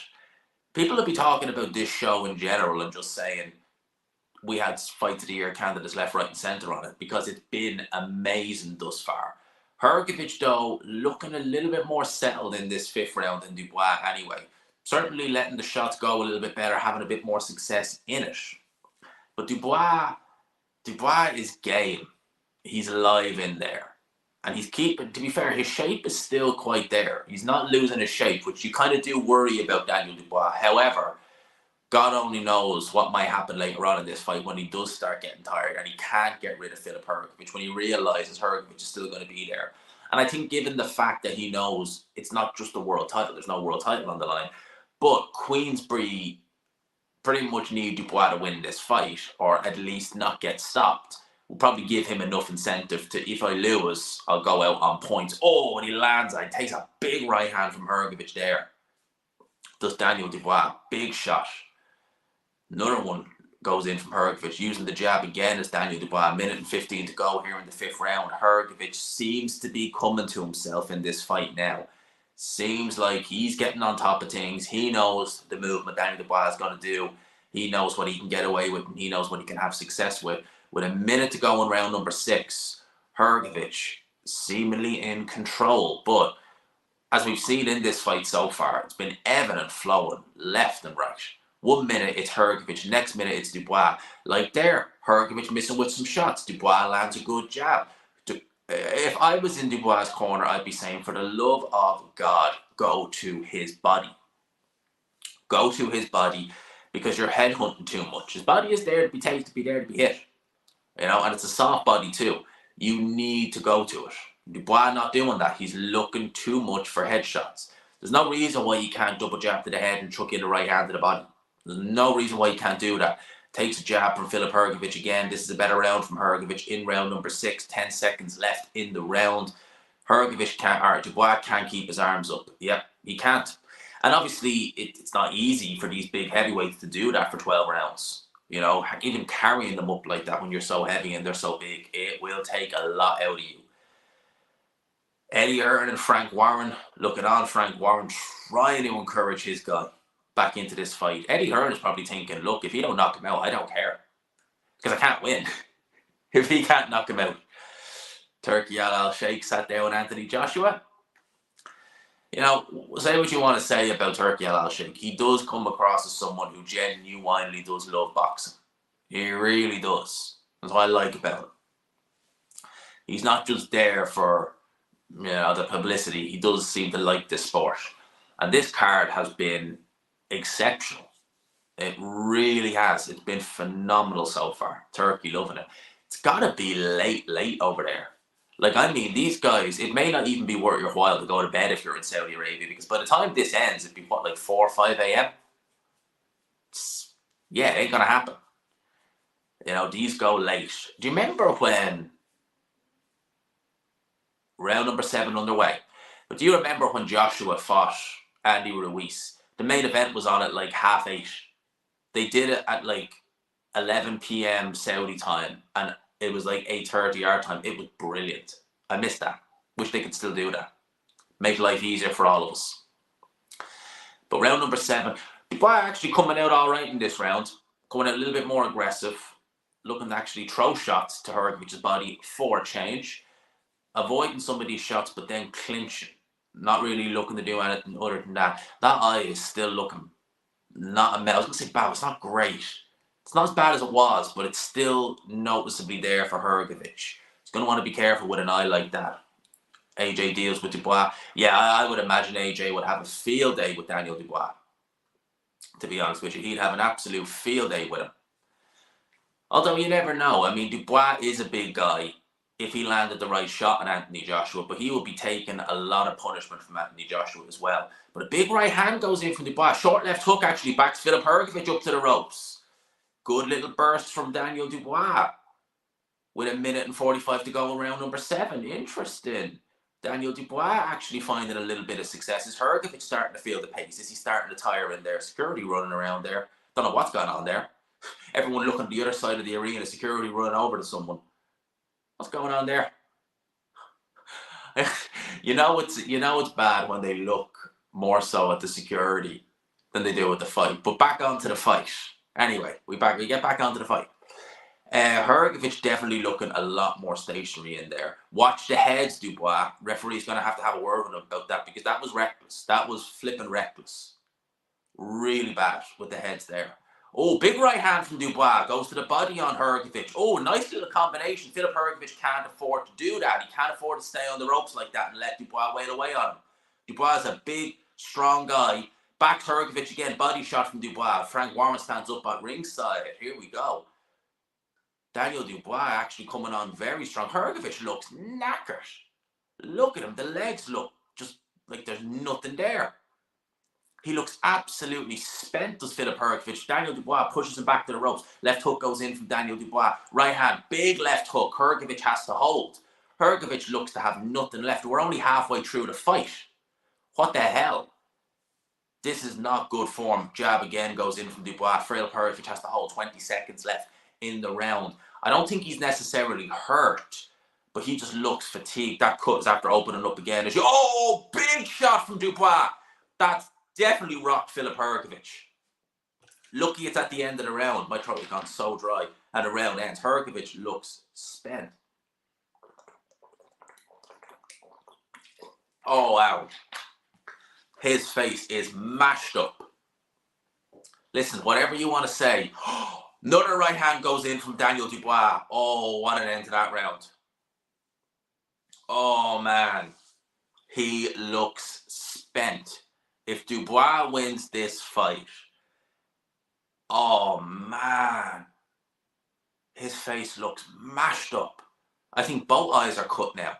People will be talking about this show in general and just saying we had fight of the year candidates left, right and centre on it because it's been amazing thus far. Hrgovic, though, looking a little bit more settled in this 5th round than Dubois anyway. Certainly letting the shots go a little bit better, having a bit more success in it. But Dubois is game. He's alive in there. And he's keeping, to be fair, his shape is still quite there. He's not losing his shape, which you kind of do worry about Daniel Dubois. However, God only knows what might happen later on in this fight when he does start getting tired and he can't get rid of Filip Hrgovic, when he realizes Hrgovic is still going to be there. And I think given the fact that he knows it's not just a world title, there's no world title on the line, but Queensberry pretty much need Dubois to win this fight, or at least not get stopped. Will probably give him enough incentive to, if I lose, I'll go out on points. Oh, and he lands, he takes a big right hand from Hrgovic there. Does Daniel Dubois, big shot. Another one goes in from Hrgovic, using the jab again as Daniel Dubois. 1:15 to go here in the 5th round. Hrgovic seems to be coming to himself in this fight now. Seems like he's getting on top of things. He knows the movement Daniel Dubois is going to do. He knows what he can get away with, and he knows what he can have success with. With a minute to go in round number 6, Hrgovic seemingly in control. But as we've seen in this fight so far, it's been evident flowing left and right. 1 minute it's Hrgovic, next minute it's Dubois. Like there, Hrgovic missing with some shots. Dubois lands a good jab. If I was in Dubois' corner, I'd be saying, for the love of God, go to his body. Go to his body, because you're headhunting too much. His body is there to be taken, to be there to be hit. You know, and it's a soft body too. You need to go to it. Dubois not doing that. He's looking too much for headshots. There's no reason why he can't double jab to the head and chuck in the right hand to the body. There's no reason why he can't do that. Takes a jab from Filip Hrgovic again. This is a better round from Hrgovic in round number 6. 10 seconds left in the round. Hrgovic can't, or Dubois can't keep his arms up. Yep, he can't. And obviously, it's not easy for these big heavyweights to do that for 12 rounds. You know, even carrying them up like that when you're so heavy and they're so big, it will take a lot out of you. Eddie Hearn and Frank Warren, looking on Frank Warren, trying to encourage his guy back into this fight. Eddie Hearn is probably thinking, look, if you don't knock him out, I don't care. Because I can't win if he can't knock him out. Turki Al-Sheikh sat down with Anthony Joshua. You know, say what you want to say about Turki Al-Sheikh. He does come across as someone who genuinely does love boxing. He really does. That's what I like about him. He's not just there for, you know, the publicity. He does seem to like this sport. And this card has been exceptional. It really has. It's been phenomenal so far. Turkey loving it. It's got to be late over there. Like, I mean, these guys, it may not even be worth your while to go to bed if you're in Saudi Arabia, because by the time this ends, it'd be, what, like 4 or 5 a.m.? Yeah, it ain't going to happen. You know, these go late. Do you remember when round number 7 underway? But do you remember when Joshua fought Andy Ruiz? The main event was on at like 8:30. They did it at like 11 p.m. Saudi time, and it was like 8:30 our time. It was brilliant. I missed that. Wish they could still do that. Make life easier for all of us. But round number 7, Dubois actually coming out all right in this round. Coming out a little bit more aggressive. Looking to actually throw shots to Hrgovic's body for a change. Avoiding some of these shots, but then clinching. Not really looking to do anything other than that. That eye is still looking not a mess. I was going to say bad. It's not great. It's not as bad as it was, but it's still noticeably there for Hrgovic. He's going to want to be careful with an eye like that. AJ deals with Dubois. Yeah, I would imagine AJ would have a field day with Daniel Dubois. To be honest with you, he'd have an absolute field day with him. Although you never know. I mean, Dubois is a big guy if he landed the right shot on Anthony Joshua, but he will be taking a lot of punishment from Anthony Joshua as well. But a big right hand goes in from Dubois. Short left hook actually backs Filip Hrgovic up to the ropes. Good little burst from Daniel Dubois. With 1 minute and 45 to go in round number 7. Interesting. Daniel Dubois actually finding a little bit of success. Is Hrgovic starting to feel the pace? Is he starting to tire in there? Security running around there. Don't know what's going on there. Everyone looking at the other side of the arena. Security running over to someone. What's going on there? you know it's bad when they look more so at the security than they do at the fight. But back onto the fight. Anyway, we get back onto the fight. Hrgovic definitely looking a lot more stationary in there. Watch the heads, Dubois. Referee's going to have a word with him about that, because that was reckless. That was flipping reckless. Really bad with the heads there. Oh, big right hand from Dubois. Goes to the body on Hrgovic. Oh, nice little combination. Filip Hrgovic can't afford to do that. He can't afford to stay on the ropes like that and let Dubois wail away on him. Dubois is a big, strong guy. Back to Hrgovic again. Body shot from Dubois. Frank Warren stands up at ringside. Here we go. Daniel Dubois actually coming on very strong. Hrgovic looks knackered. Look at him. The legs look just like there's nothing there. He looks absolutely spent, does Filip Hrgovic. Daniel Dubois pushes him back to the ropes. Left hook goes in from Daniel Dubois. Right hand, big left hook. Hrgovic has to hold. Hrgovic looks to have nothing left. We're only halfway through the fight. What the hell? This is not good form. Jab again goes in from Dubois. Filip Hrgovic has to hold. 20 seconds left in the round. I don't think he's necessarily hurt, but he just looks fatigued. That cut is after opening up again. Oh, big shot from Dubois. That's definitely rocked Filip Hrgovic. Lucky it's at the end of the round. My throat has gone so dry. And the round ends. Hrgovic looks spent. Oh, wow. His face is mashed up. Listen, whatever you want to say. Another right hand goes in from Daniel Dubois. Oh, what an end to that round. Oh, man. He looks spent. If Dubois wins this fight, oh, man. his face looks mashed up. I think both eyes are cut now.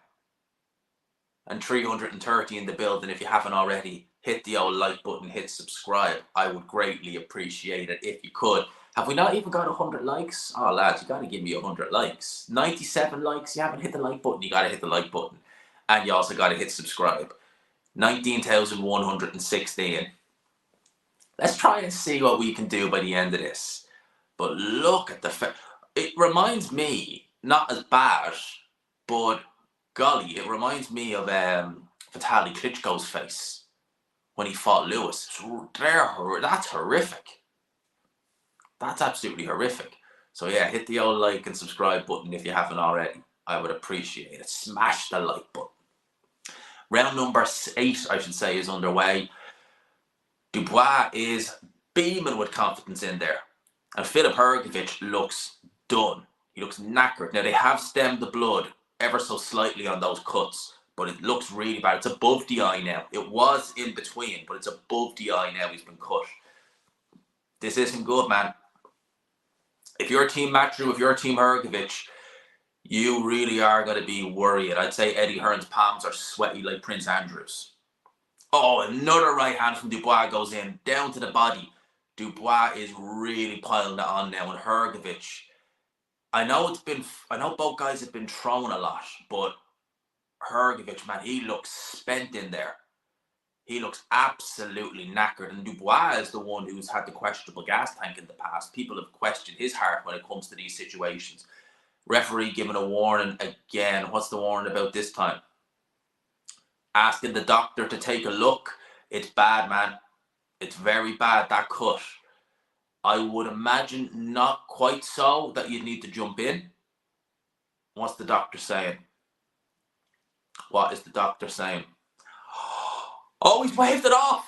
And 330 in the building. If you haven't already, hit the old like button, hit subscribe. I would greatly appreciate it if you could. Have we not even got 100 likes? Oh, lads, you got to give me 100 likes. 97 likes, you haven't hit the like button, you got to hit the like button. And you also got to hit subscribe. 19,116. Let's try and see what we can do by the end of this. But look at the it reminds me, not as bad, but golly, it reminds me of Vitaly Klitschko's face when he fought Lewis. That's horrific. That's absolutely horrific. So yeah, hit the old like and subscribe button if you haven't already. I would appreciate it. Smash the like button. Round number 8, I should say, is underway. Dubois is beaming with confidence in there. And Filip Hrgovic looks done. He looks knackered. Now, they have stemmed the blood ever so slightly on those cuts, but it looks really bad. It's above the eye now. It was in between, but it's above the eye now. He's been cut. This isn't good, man. If you're Team Matchroom, if you're Team Hrgovic, you really are going to be worried. I'd say Eddie Hearn's palms are sweaty like Prince Andrew's. Oh, another right hand from Dubois goes in, down to the body. Dubois is really piling it on now, and Hrgovic, I know both guys have been thrown a lot, but Hrgovic, man, he looks spent in there. He looks absolutely knackered, and Dubois is the one who's had the questionable gas tank in the past. People have questioned his heart when it comes to these situations. Referee giving a warning again. What's the warning about this time? Asking the doctor to take a look. It's bad, man. It's very bad, that cut. I would imagine not quite so that you'd need to jump in. What's the doctor saying? What is the doctor saying? Oh, he's waved it off.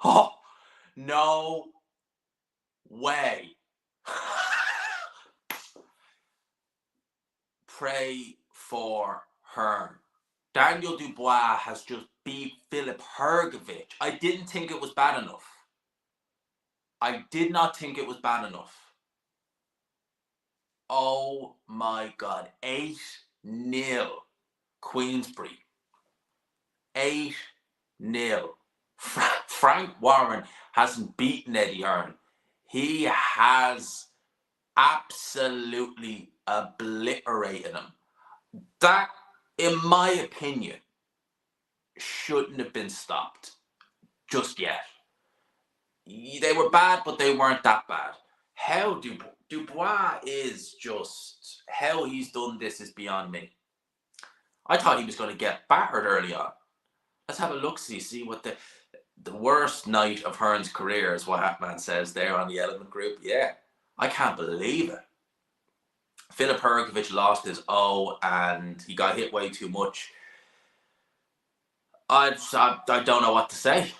Oh, no way. Pray for Hearn. Daniel Dubois has just beat Filip Hrgovic. I didn't think it was bad enough. I did not think it was bad enough. Oh my God. 8-0 Queensberry. 8-0. Frank Warren hasn't beaten Eddie Hearn. He has absolutely obliterated him. That, in my opinion, shouldn't have been stopped just yet. They were bad, but they weren't that bad. How Dubois is just, how he's done this is beyond me. I thought he was going to get battered early on. Let's have a look-see what the worst night of Hearn's career is what Hatman says there on the Element Group. Yeah, I can't believe it. Filip Hrgovic lost his O and he got hit way too much. I don't know what to say.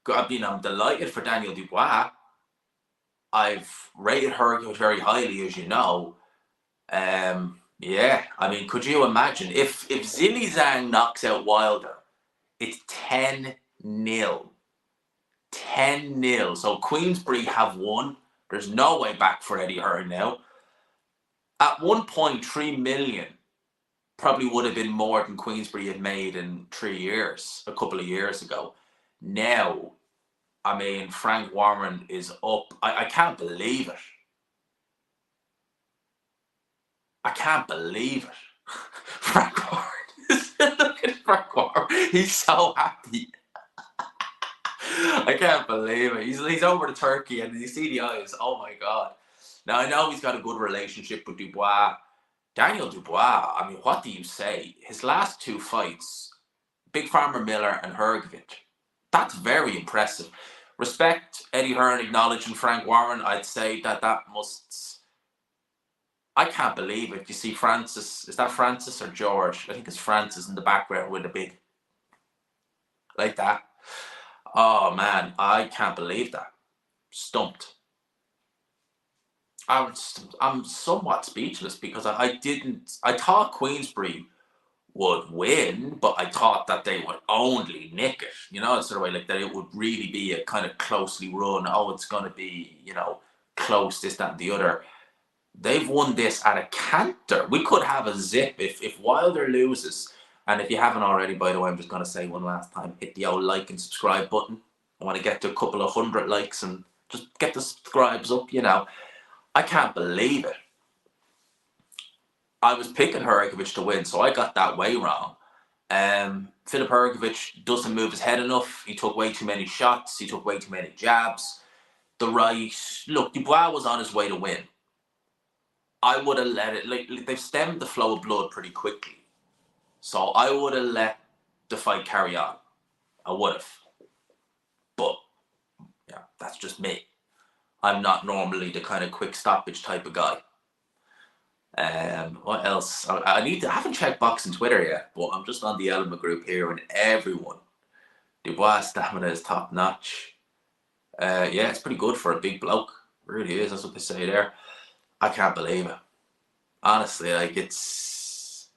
I mean, I'm delighted for Daniel Dubois. I've rated Hrgovic very highly, as you know. Yeah, I mean, could you imagine if Zhang knocks out Wilder, it's 10-0. 10-0. So Queensberry have won. There's no way back for Eddie Hearn now. At one point, 3 million probably would have been more than Queensberry had made in 3 years, a couple of years ago. Now, I mean, Frank Warren is up. I can't believe it. I can't believe it. Frank Warren. Look at Frank Warren. He's so happy. I can't believe it. He's over to Turkey and you see the eyes. Oh my God. Now, I know he's got a good relationship with Dubois. Daniel Dubois, I mean, what do you say? His last 2 fights, Big Farmer Miller and Hrgovic. That's very impressive. Respect Eddie Hearn acknowledging Frank Warren. I'd say that must... I can't believe it. You see Francis. Is that Francis or George? I think it's Francis in the background with a big... like that. Oh, man. I can't believe that. Stumped. I'm somewhat speechless because I thought Queensberry would win, but I thought that they would only nick it, you know, sort of way, like that it would really be a kind of closely run, oh, it's going to be, you know, close, this, that, and the other. They've won this at a canter. We could have a zip if Wilder loses. And if you haven't already, by the way, I'm just going to say one last time, hit the old like and subscribe button. I want to get to a couple of 100 likes and just get the subscribes up, you know. I can't believe it. I was picking Hrgovic to win, so I got that way wrong. Filip Hrgovic doesn't move his head enough. He took way too many shots. He took way too many jabs. The right, look, Dubois was on his way to win. I would have let it, like they've stemmed the flow of blood pretty quickly. So I would have let the fight carry on. I would have. But, yeah, that's just me. I'm not normally the kind of quick stoppage type of guy. What else? I haven't checked boxing Twitter yet, but I'm just on the Element group here, and everyone, Dubois stamina is top notch. Yeah, it's pretty good for a big bloke. It really is. That's what they say there. I can't believe it. Honestly, like he's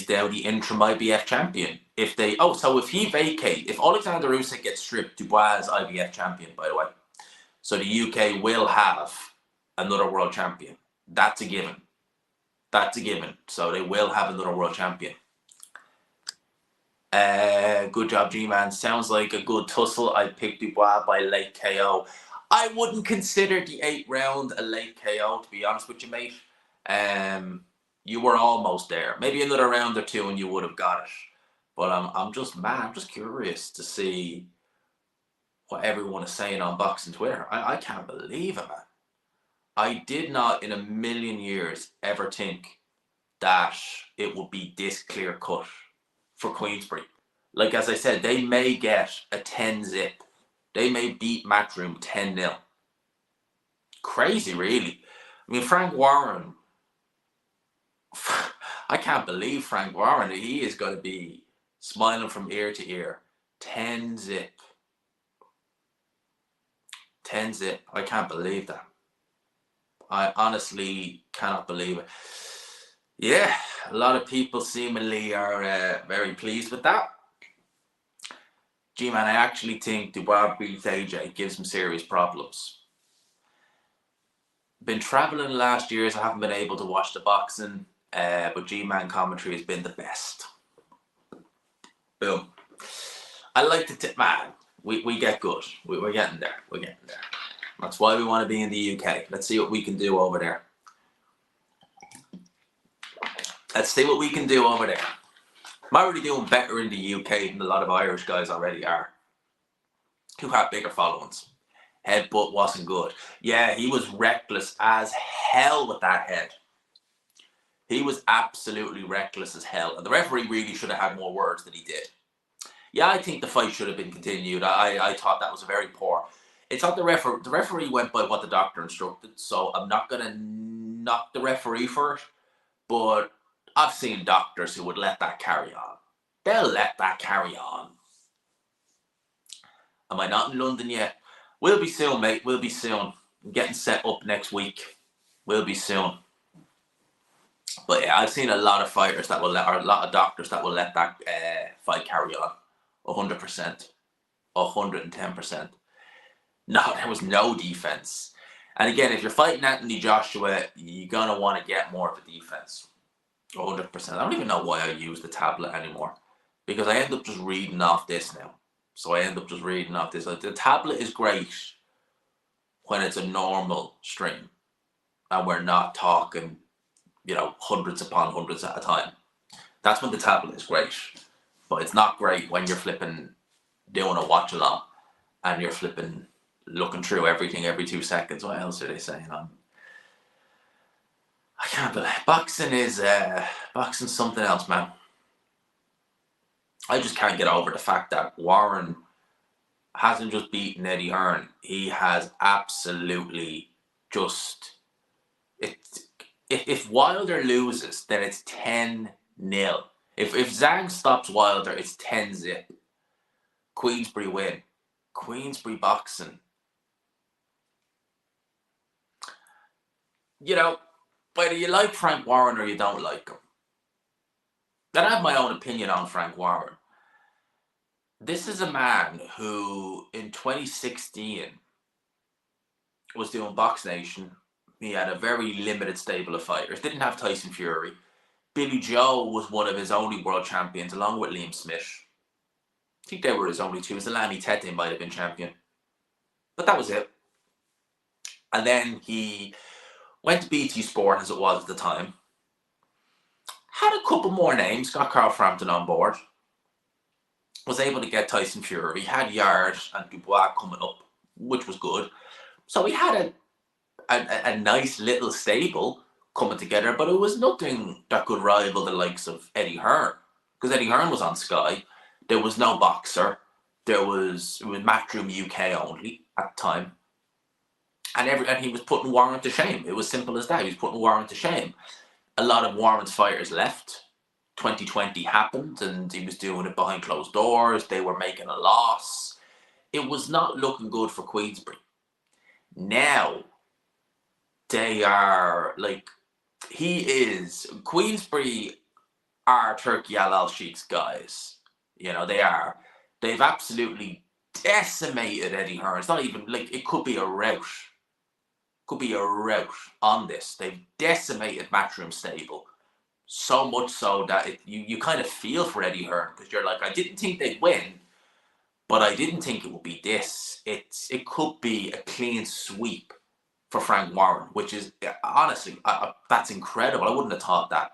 now the interim IBF champion. If he vacate, if Alexander Usyk gets stripped, Dubois is IBF champion, by the way. So the UK will have another world champion. That's a given. That's a given. So they will have another world champion. Good job, G-Man. Sounds like a good tussle. I picked Dubois by late KO. I wouldn't consider the 8th round a late KO, to be honest with you, mate. You were almost there. Maybe another round or two and you would have got it. But I'm just curious to see what everyone is saying on boxing Twitter. I can't believe it, man. I did not in a million years ever think that it would be this clear cut for Queensberry. Like, as I said, they may get a 10-zip. They may beat Matchroom 10-0. Crazy, really. I mean, Frank Warren, I can't believe Frank Warren. He is going to be smiling from ear to ear. 10-zip. 10-zip. I can't believe that. I honestly cannot believe it. Yeah, a lot of people seemingly are very pleased with that. G-Man, I actually think Dubois beats AJ, gives him serious problems. Been traveling the last years, I haven't been able to watch the boxing, but G-Man commentary has been the best. Boom. I like to tip, man. We get good. We're getting there. We're getting there. That's why we want to be in the UK. Let's see what we can do over there. Let's see what we can do over there. I'm already doing better in the UK than a lot of Irish guys already are, who have bigger followings. Headbutt wasn't good. Yeah, he was reckless as hell with that head. He was absolutely reckless as hell. And the referee really should have had more words than he did. Yeah, I think the fight should have been continued. I thought that was a very poor. It's not the referee. The referee went by what the doctor instructed, so I'm not going to knock the referee for it. But I've seen doctors who would let that carry on. They'll let that carry on. Am I not in London yet? We'll be soon, mate. We'll be soon. I'm getting set up next week. We'll be soon. But yeah, I've seen a lot of fighters that will let, or a lot of doctors that will let that fight carry on. 100%. 110%. No, there was no defense. And again, if you're fighting Anthony Joshua, you're going to want to get more of a defense. 100%. I don't even know why I use the tablet anymore, because I end up just reading off this now. So I end up just reading off this. The tablet is great when it's a normal stream and we're not talking, hundreds upon hundreds at a time. That's when the tablet is great. But it's not great when you're flipping doing a watch along and you're flipping looking through everything every 2 seconds. What else are they saying? I can't believe boxing is boxing's something else, man. I just can't get over the fact that Warren hasn't just beaten Eddie Hearn. He has absolutely just if Wilder loses, then it's 10-0. If Zhang stops Wilder, it's 10-zip. Queensberry win. Queensberry boxing. Whether you like Frank Warren or you don't like him, I have my own opinion on Frank Warren. This is a man who, in 2016, was doing Box Nation. He had a very limited stable of fighters. Didn't have Tyson Fury. Billy Joe was one of his only world champions, along with Liam Smith. I think they were his only two. Zalani Tete might have been champion. But that was it. And then he went to BT Sport, as it was at the time. Had a couple more names, got Carl Frampton on board. Was able to get Tyson Fury. Had Yard and Dubois coming up, which was good. So we had a nice little stable coming together, but it was nothing that could rival the likes of Eddie Hearn. Because Eddie Hearn was on Sky. There was no boxer. It was Matchroom UK only at the time. And he was putting Warren to shame. It was simple as that. He was putting Warren to shame. A lot of Warren's fighters left. 2020 happened and he was doing it behind closed doors. They were making a loss. It was not looking good for Queensberry. Now, they are like, Queensberry are Turkey Al Sheikh's guys. You know, they are. They've absolutely decimated Eddie Hearn. It's not even like, it could be a rout. Could be a rout on this. They've decimated Matchroom stable. So much so that you kind of feel for Eddie Hearn, because you're like, I didn't think they'd win, but I didn't think it would be this. It could be a clean sweep for Frank Warren, which is, honestly, that's incredible. I wouldn't have thought that.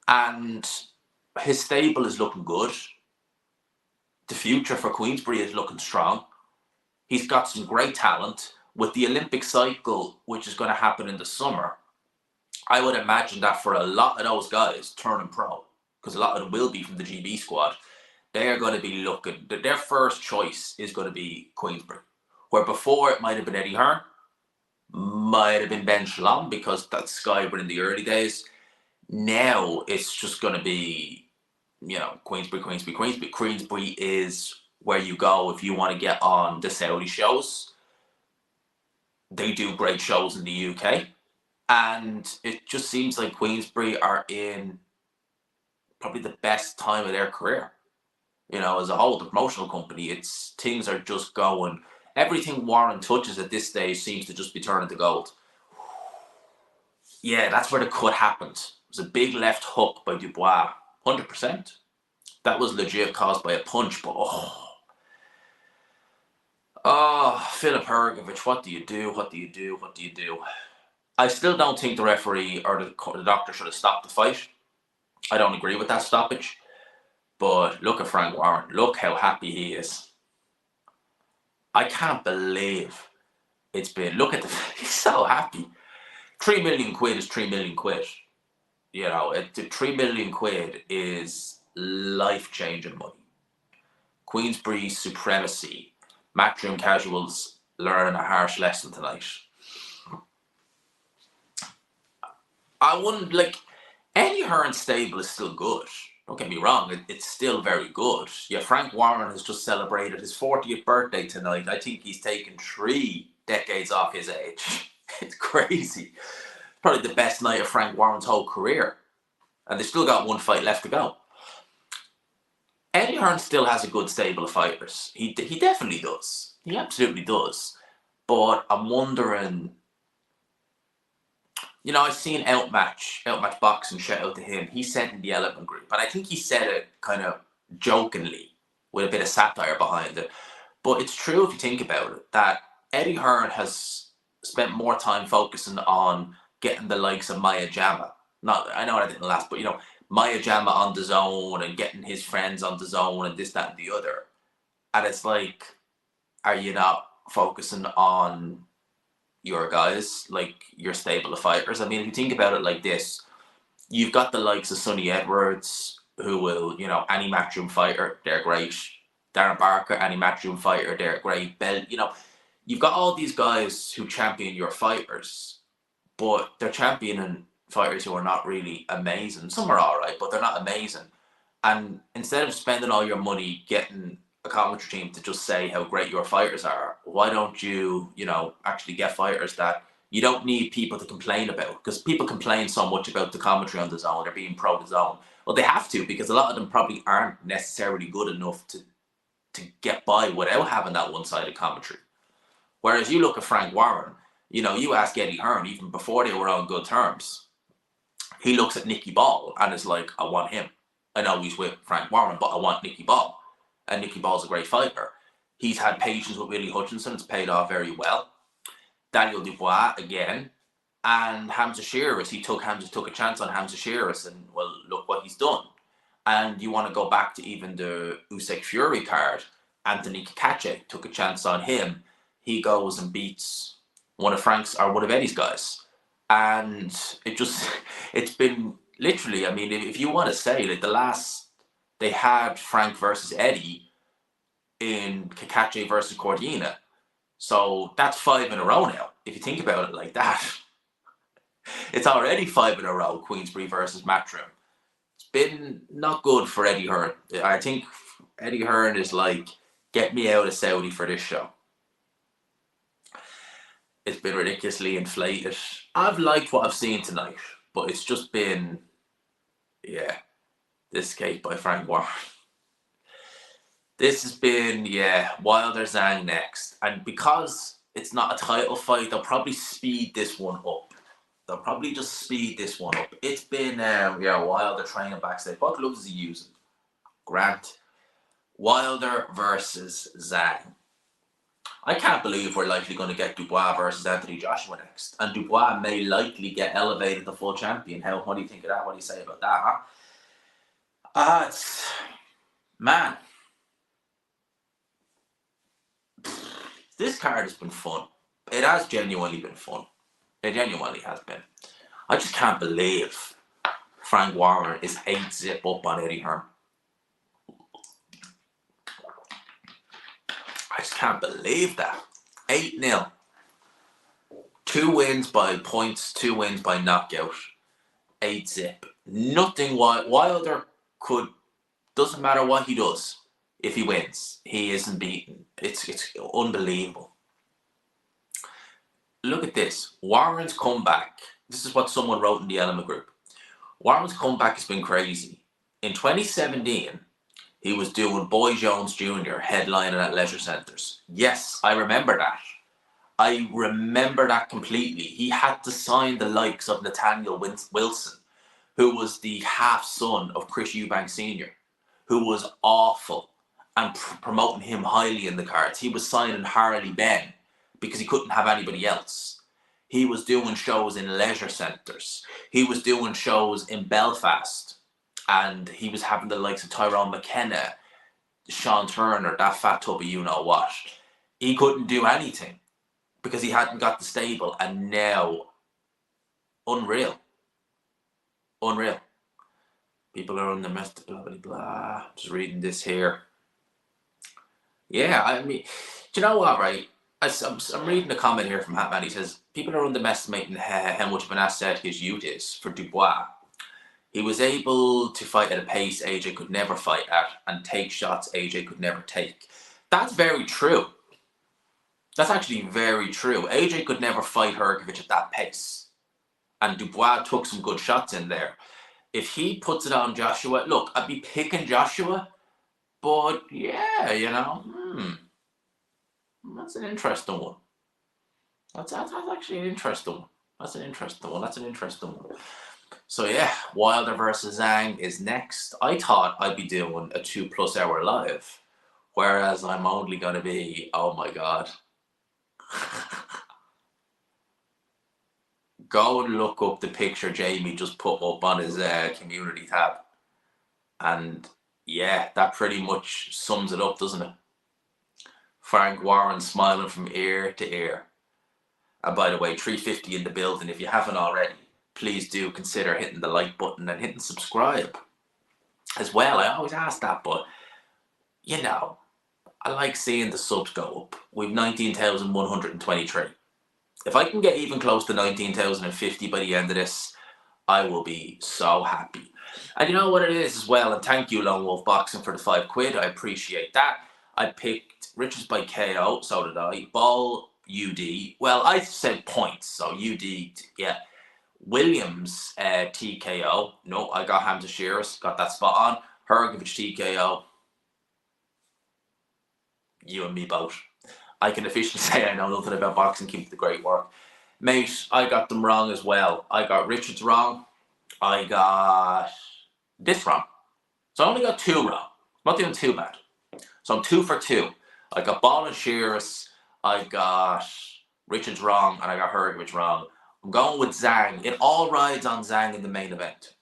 And his stable is looking good. The future for Queensberry is looking strong. He's got some great talent. With the Olympic cycle, which is going to happen in the summer, I would imagine that for a lot of those guys turning pro, because a lot of them will be from the GB squad, they are going to be looking, their first choice is going to be Queensberry. Where before it might have been Eddie Hearn, might have been Ben Shalom, because that's Sky were in the early days. Now it's just going to be, Queensberry. Queensberry is where you go if you want to get on the Saudi shows. They do great shows in the UK. And it just seems like Queensberry are in probably the best time of their career. As a whole, the promotional company, things are just going. Everything Warren touches at this stage seems to just be turning to gold. Yeah, that's where the cut happened. It was a big left hook by Dubois, 100%. That was legit caused by a punch, but Philip Hrgovic, what do you do? I still don't think the referee or the doctor should have stopped the fight. I don't agree with that stoppage. But look at Frank Warren. Look how happy he is. I can't believe it's been. Look at he's so happy. 3 million quid is 3 million quid. 3 million quid is life-changing money. Queensberry supremacy. Matchroom casuals learning a harsh lesson tonight. I wouldn't, Eddie Hearn's stable is still good. Don't get me wrong, it's still very good. Yeah, Frank Warren has just celebrated his 40th birthday tonight. I think he's taken 3 decades off his age. It's crazy. Probably the best night of Frank Warren's whole career. And they've still got 1 fight left to go. Eddie Hearn still has a good stable of fighters. He definitely does. He absolutely does. But I'm wondering, I've seen Outmatch Boxing, shout out to him. He said in the Elephant Group, and I think he said it kind of jokingly with a bit of satire behind it. But it's true if you think about it, that Eddie Hearn has spent more time focusing on getting the likes of Maya Jama. I know that didn't last, but Maya Jama on the zone and getting his friends on the zone and this, that, and the other. And it's like, are you not focusing on your guys, like your stable of fighters? I mean, if you think about it like this, you've got the likes of Sonny Edwards, who will, any Matchroom fighter, they're great. Darren Barker, any Matchroom fighter, they're great. Bell, you've got all these guys who champion your fighters, but they're championing fighters who are not really amazing. Some are all right, but they're not amazing. And instead of spending all your money getting a commentary team to just say how great your fighters are, why don't you, actually get fighters that you don't need people to complain about? Because people complain so much about the commentary on the zone, they're being pro the zone. Well, they have to, because a lot of them probably aren't necessarily good enough to get by without having that one-sided commentary. Whereas you look at Frank Warren, you know, you ask Eddie Hearn, even before they were on good terms, he looks at Nicky Ball and is like, I want him. I know he's with Frank Warren, but I want Nicky Ball. And Nicky Ball's a great fighter. He's had patience with Willie Hutchinson. It's paid off very well. Daniel Dubois, again. And Hamza Shearis, he took a chance on Hamza Shearis, and, well, look what he's done. And you want to go back to even the Usyk Fury card. Anthony Kakache took a chance on him. He goes and beats one of Frank's or one of Eddie's guys. And it's been literally, I mean, if you want to say, like, the last, they had Frank versus Eddie in Kakache versus Cordina. So that's 5 in a row now, if you think about it like that. It's already 5 in a row, Queensberry versus Matchroom. It's been not good for Eddie Hearn. I think Eddie Hearn is like, get me out of Saudi for this show. It's been ridiculously inflated. I've liked what I've seen tonight, but it's just been, yeah, this case by Frank Warren. This has been, yeah, Wilder Zhang next. And because it's not a title fight, they'll probably speed this one up. They'll probably just speed this one up. It's been, yeah, Wilder training backstage. What gloves is he using? Grant. Wilder versus Zhang. I can't believe we're likely going to get Dubois versus Anthony Joshua next. And Dubois may likely get elevated to full champion. What do you think of that? What do you say about that, huh? Man. This card has been fun. It has genuinely been fun. It genuinely has been. I just can't believe Frank Warren is 8-zip up on Eddie Hearn. I just can't believe that. 8-0. 2 wins by points, 2 wins by knockout. 8-zip. Nothing Wilder could, doesn't matter what he does. If he wins, he isn't beaten. It's unbelievable. Look at this. Warren's comeback. This is what someone wrote in the Element group. Warren's comeback has been crazy. In 2017, he was doing Boy Jones Jr. headlining at leisure centres. Yes, I remember that. I remember that completely. He had to sign the likes of Nathaniel Wilson, who was the half-son of Chris Eubank Sr., who was awful, and promoting him highly in the cards. He was signing Harley Ben because he couldn't have anybody else. He was doing shows in leisure centres. He was doing shows in Belfast. And he was having the likes of Tyrone McKenna, Sean Turner, that fat tub of you-know-what. He couldn't do anything because he hadn't got the stable. And now, unreal. Unreal. People are underestimated, blah, blah, blah. Just reading this here. Yeah, I mean, do you know what, right? I'm reading a comment here from Hatman. He says, people are underestimating how much of an asset his youth is for Dubois. He was able to fight at a pace AJ could never fight at and take shots AJ could never take. That's very true. That's actually very true. AJ could never fight Hrgovic at that pace. And Dubois took some good shots in there. If he puts it on Joshua, look, I'd be picking Joshua, but yeah, you know, that's an interesting one. That's actually an interesting one. That's an interesting one. So yeah, Wilder versus Zhang is next. I thought I'd be doing a 2+ hour live, whereas I'm only going to be, oh my God. Go and look up the picture Jamie just put up on his community tab. And yeah, that pretty much sums it up, doesn't it? Frank Warren smiling from ear to ear. And by the way, 350 in the building. If you haven't already, please do consider hitting the like button and hitting subscribe as well. I always ask that, but you know, I like seeing the subs go up. We've 19,123. If I can get even close to 19,050 by the end of this, I will be so happy. And you know what it is as well, and thank you Lone Wolf Boxing for the £5. I appreciate that. I picked Richards by KO, so did I. Ball, UD. Well, I said points, so UD, yeah. Williams TKO. No, I got Hamza Shearis. Got that spot on. Hrgovic TKO. You and me both. I can officially say I know nothing about boxing. Keep the great work. Mate, I got them wrong as well. I got Richards wrong. I got this wrong. So I only got 2 wrong. I'm not doing too bad. So I'm 2 for 2. I got Ball and Shearis. I got Richards wrong. And I got Hrgovic wrong. I'm going with Zhang. It all rides on Zhang in the main event.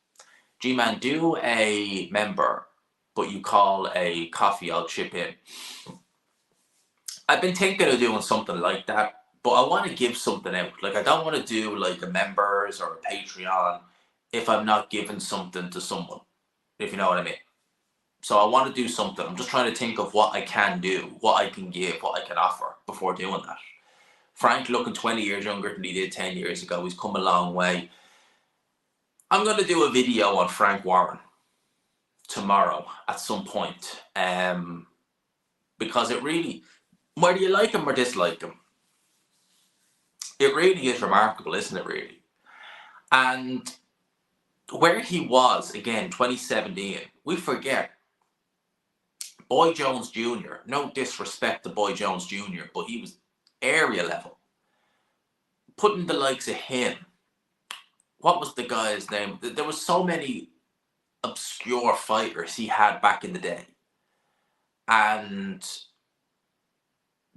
G-Man, do a member, but you call a coffee, I'll chip in. I've been thinking of doing something like that, but I want to give something out. Like, I don't want to do like a members or a Patreon if I'm not giving something to someone, if you know what I mean. So I want to do something. I'm just trying to think of what I can do, what I can give, what I can offer before doing that. Frank looking 20 years younger than he did 10 years ago. He's come a long way. I'm going to do a video on Frank Warren tomorrow at some point. Because it really, whether you like him or dislike him, it really is remarkable, isn't it, really? And where he was, again, 2017, we forget. Boy Jones Jr., no disrespect to Boy Jones Jr., but he was area level. Putting the likes of him, what was the guy's name? There was so many obscure fighters he had back in the day. And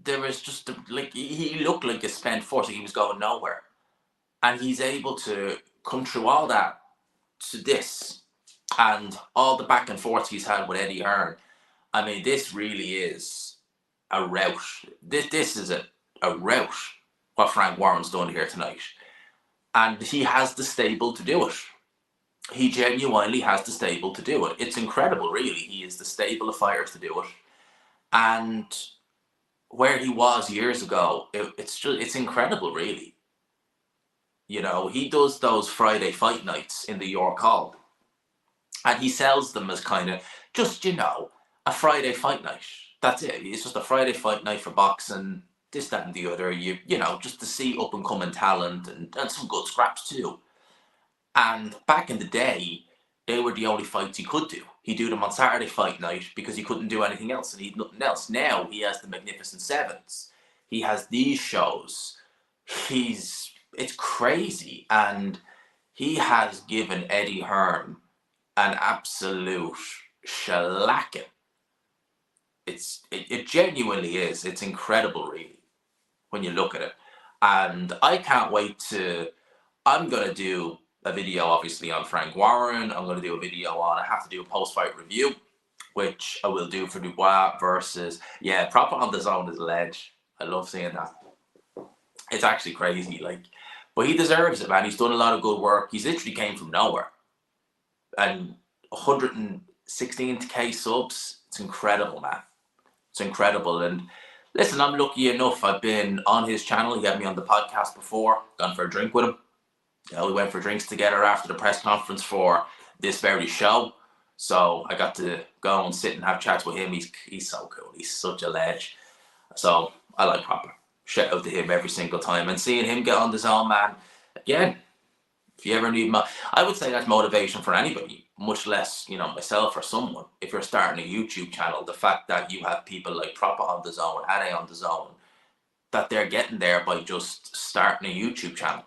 there was just, like, he looked like a spent force, like he was going nowhere. And he's able to come through all that to this. And all the back and forth he's had with Eddie Hearn. I mean, this really is a rout. This is a rout, what Frank Warren's done here tonight. And he has the stable to do it. He genuinely has the stable to do it. It's incredible, really. He is the stable of fighters to do it. And where he was years ago, it's incredible, really. You know, he does those Friday fight nights in the York Hall. And he sells them as kind of just, you know, a Friday fight night. That's it. It's just a Friday fight night for boxing, this, that, and the other. You know, just to see up and coming talent and some good scraps too. And back in the day, they were the only fights he could do. He'd do them on Saturday fight night because he couldn't do anything else and he'd nothing else. Now he has the Magnificent Sevens. He has these shows. It's crazy. And he has given Eddie Hearn an absolute shellacking. It genuinely is. It's incredible, really, when you look at it. And I can't wait I'm going to do a video, obviously, on Frank Warren. I'm going to do a video I have to do a post-fight review, which I will do for Dubois versus, Proper on the Zone is a ledge. I love seeing that. It's actually crazy, like, but he deserves it, man. He's done a lot of good work. He's literally came from nowhere. And 116k subs, it's incredible, man. It's incredible. And listen, I'm lucky enough. I've been on his channel. He had me on the podcast before. Gone for a drink with him. We went for drinks together after the press conference for this very show. So I got to go and sit and have chats with him. He's so cool. He's such a ledge. So I like Proper. Shout out to him every single time. And seeing him get on the Zone, man, again, if you ever need, I would say that's motivation for anybody, much less, you know, myself or someone. If you're starting a YouTube channel, the fact that you have people like Proper on the Zone, Ade on the Zone, that they're getting there by just starting a YouTube channel.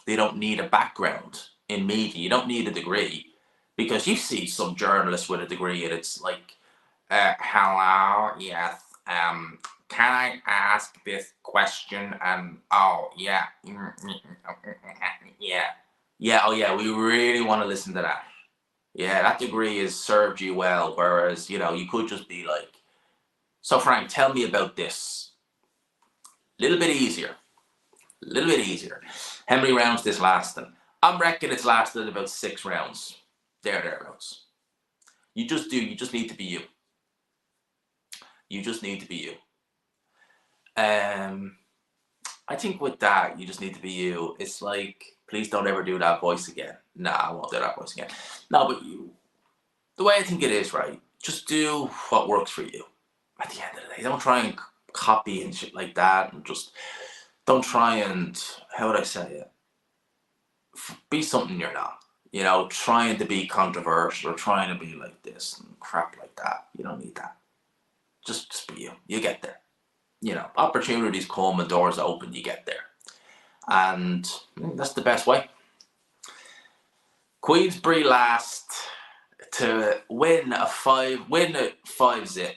They don't need a background in media. You don't need a degree, because you see some journalists with a degree and it's like, hello, yes, can I ask this question? And oh yeah, oh yeah, we really want to listen to that. Yeah, that degree has served you well. Whereas, you know, you could just be like, so Frank, tell me about this. A little bit easier. How many rounds this lasting? I'm reckoning it's lasted about 6 rounds. Thereabouts. You just need to be you. You just need to be you. I think with that, you just need to be you. It's like, please don't ever do that voice again. Nah, I won't do that voice again. No, but the way I think it is, right? Just do what works for you. At the end of the day, don't try and copy and shit like that, and just don't try and, how would I say it? be something you're not. You know, trying to be controversial or trying to be like this and crap like that. You don't need that. Just be you. You get there. You know, opportunities come and doors open, you get there. And that's the best way. Queensberry last to win a 5-zip.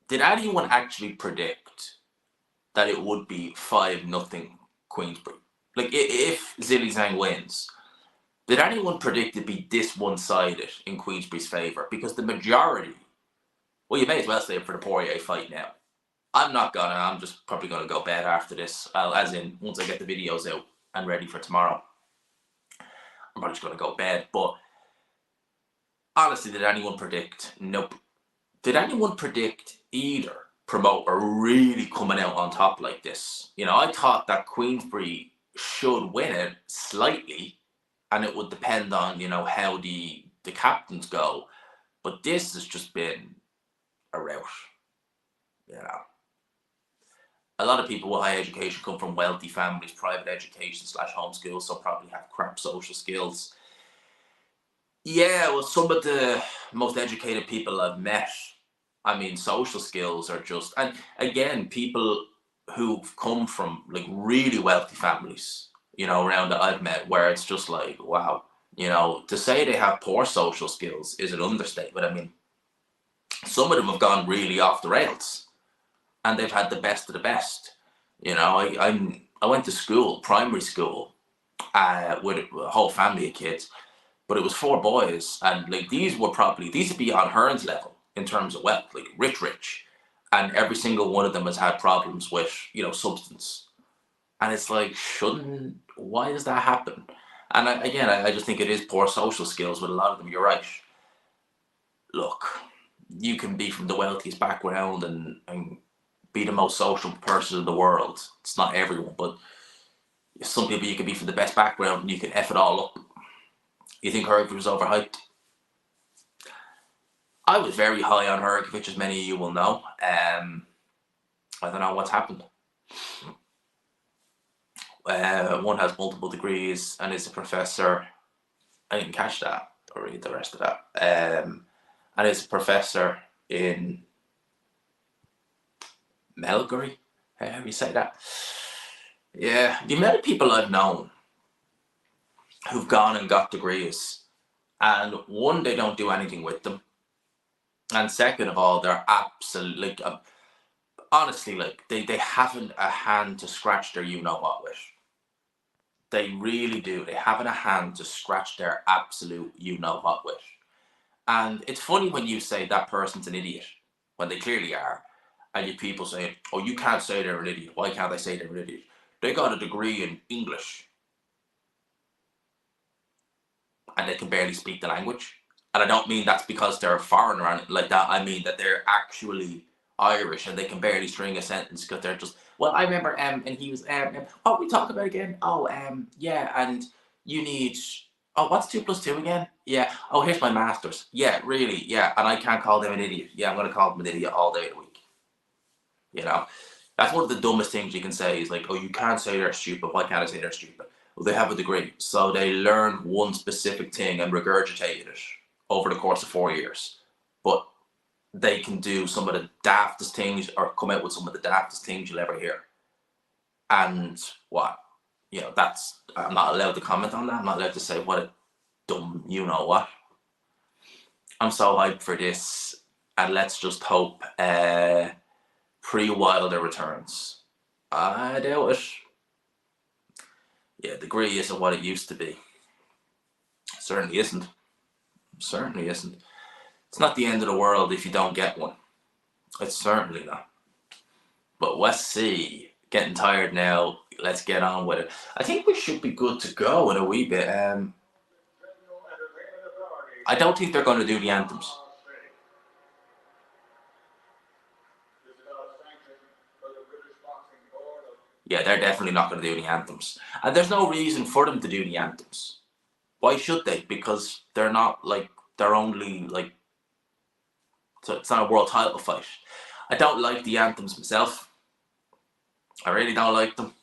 Did anyone actually predict that it would be 5-0 Queensberry? Like, if Zhang wins, did anyone predict it be this one-sided in Queensberry's favour? Because the majority, well, you may as well save for the Poirier fight now. I'm just probably gonna go bed after this. As in, once I get the videos out and ready for tomorrow, I'm probably just gonna go bed. But honestly, did anyone predict? Nope. Did anyone predict either promoter really coming out on top like this? You know, I thought that Queensberry should win it slightly, and it would depend on, you know, how the captains go. But this has just been a rout. You know, a lot of people with high education come from wealthy families, private education / homeschool, so probably have crap social skills. Yeah, well, some of the most educated people I've met, I mean, social skills are just, and again, people who've come from like really wealthy families, you know, around that I've met, where it's just like, wow, you know, to say they have poor social skills is an understatement. I mean, some of them have gone really off the rails, and they've had the best of the best. You know, I went to school, primary school, with a whole family of kids, but it was 4 boys, and like these would be on Hearn's level in terms of wealth, like rich, and every single one of them has had problems with, you know, substance, and it's like, why does that happen? And I just think it is poor social skills with a lot of them. You're right. Look, you can be from the wealthiest background and be the most social person in the world. It's not everyone, but some people, you can be from the best background and you can F it all up. You think Hrgovic was overhyped? I was very high on Hrgovic, as many of you will know. I don't know what's happened. One has multiple degrees and is a professor. I didn't catch that or read the rest of that. And is a professor in Melbury. How do you say that? Yeah, the amount of people I've known who've gone and got degrees, and one, they don't do anything with them, and second of all, they're absolutely, like, honestly, like they haven't a hand to scratch their you know what with. They really do. They haven't a hand to scratch their absolute you know what with. And it's funny when you say that person's an idiot when they clearly are, and you people say, "Oh, you can't say they're an idiot. Why can't I say they're an idiot? They got a degree in English and they can barely speak the language." And I don't mean that's because they're a foreigner or anything like that. I mean that they're actually Irish and they can barely string a sentence because they're just, well, I remember, and he was, what we talk about again? Oh, yeah, and you need, oh, what's 2 + 2 again? Yeah, oh, here's my master's. Yeah, really, yeah, and I can't call them an idiot. Yeah, I'm going to call them an idiot all day of the week. You know, that's one of the dumbest things you can say is like, oh, you can't say they're stupid. Why can't I say they're stupid? Well, they have a degree, so they learn one specific thing and regurgitate it over the course of 4 years. But they can do some of the daftest things or come out with some of the daftest things you'll ever hear. And what? You know, I'm not allowed to comment on that. I'm not allowed to say what a dumb you know what. I'm so hyped for this, and let's just hope pre-Wilder returns. I doubt it. Yeah, degree isn't what it used to be. Certainly isn't. Certainly isn't. It's not the end of the world if you don't get one. It's certainly not. But let's see. Getting tired now. Let's get on with it. I think we should be good to go in a wee bit. I don't think they're going to do the anthems. Yeah, they're definitely not going to do the anthems. And there's no reason for them to do the anthems. Why should they? Because they're not like, they're only like, so it's not a world title fight. I don't like the anthems myself. I really don't like them.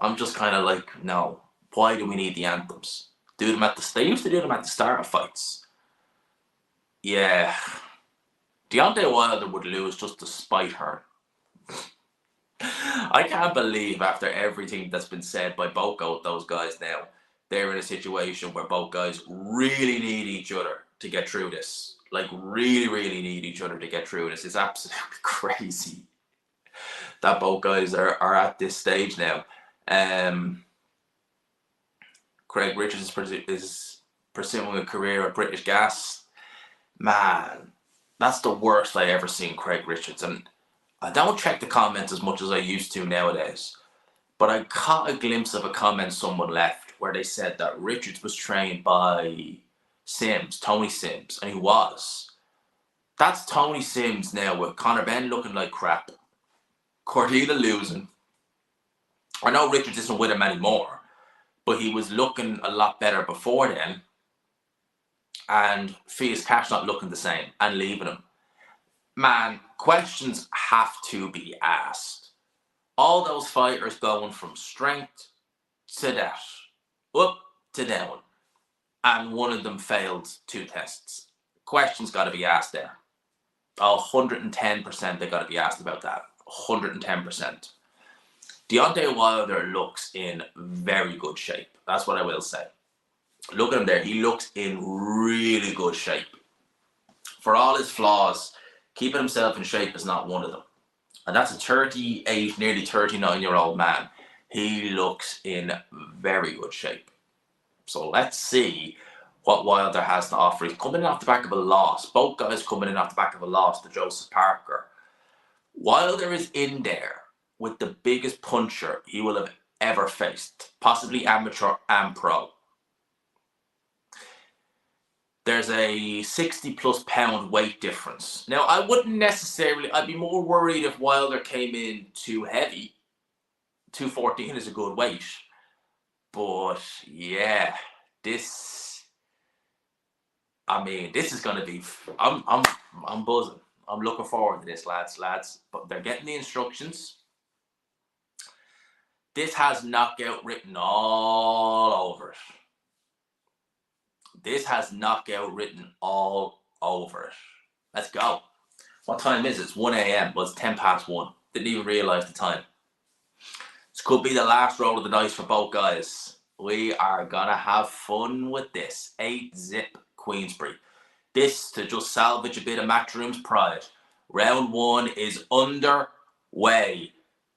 I'm just kind of like, no, why do we need the anthems? They used to do them at the start of fights. Yeah. Deontay Wilder would lose just to spite her. I can't believe after everything that's been said by both those guys now, they're in a situation where both guys really need each other to get through this. Like, really, really need each other to get through this. It's absolutely crazy that both guys are at this stage now. Craig Richards is pursuing a career at British Gas. Man, that's the worst I ever seen Craig Richards. And I don't check the comments as much as I used to nowadays. But I caught a glimpse of a comment someone left where they said that Richards was trained by Tony Sims, and he was. That's Tony Sims now with Conor Benn looking like crap, Cordina losing. I know Richards isn't with him anymore, but he was looking a lot better before then. And Fias Cash not looking the same and leaving him. Man, questions have to be asked. All those fighters going from strength to that, up to down, and one of them failed 2 tests. Questions got to be asked there. 110% they got to be asked about that. 110%. Deontay Wilder looks in very good shape. That's what I will say. Look at him there. He looks in really good shape. For all his flaws, keeping himself in shape is not one of them. And that's a 38, nearly 39-year-old man. He looks in very good shape. So let's see what Wilder has to offer. He's coming in off the back of a loss. Both guys coming in off the back of a loss to Joseph Parker. Wilder is in there with the biggest puncher he will have ever faced, possibly amateur and pro. There's a 60-plus pound weight difference. Now, I wouldn't necessarily, I'd be more worried if Wilder came in too heavy. 214 is a good weight. But, yeah, this is going to be, I'm buzzing. I'm looking forward to this, lads. But they're getting the instructions. This has knockout written all over it. This has knockout written all over it. Let's go. What time is it? It's 1 a.m. Well, it's 10 past 1. Didn't even realise the time. This could be the last roll of the dice for both guys. We are going to have fun with this. 8-zip Queensberry. This to just salvage a bit of Matchroom's pride. Round 1 is underway.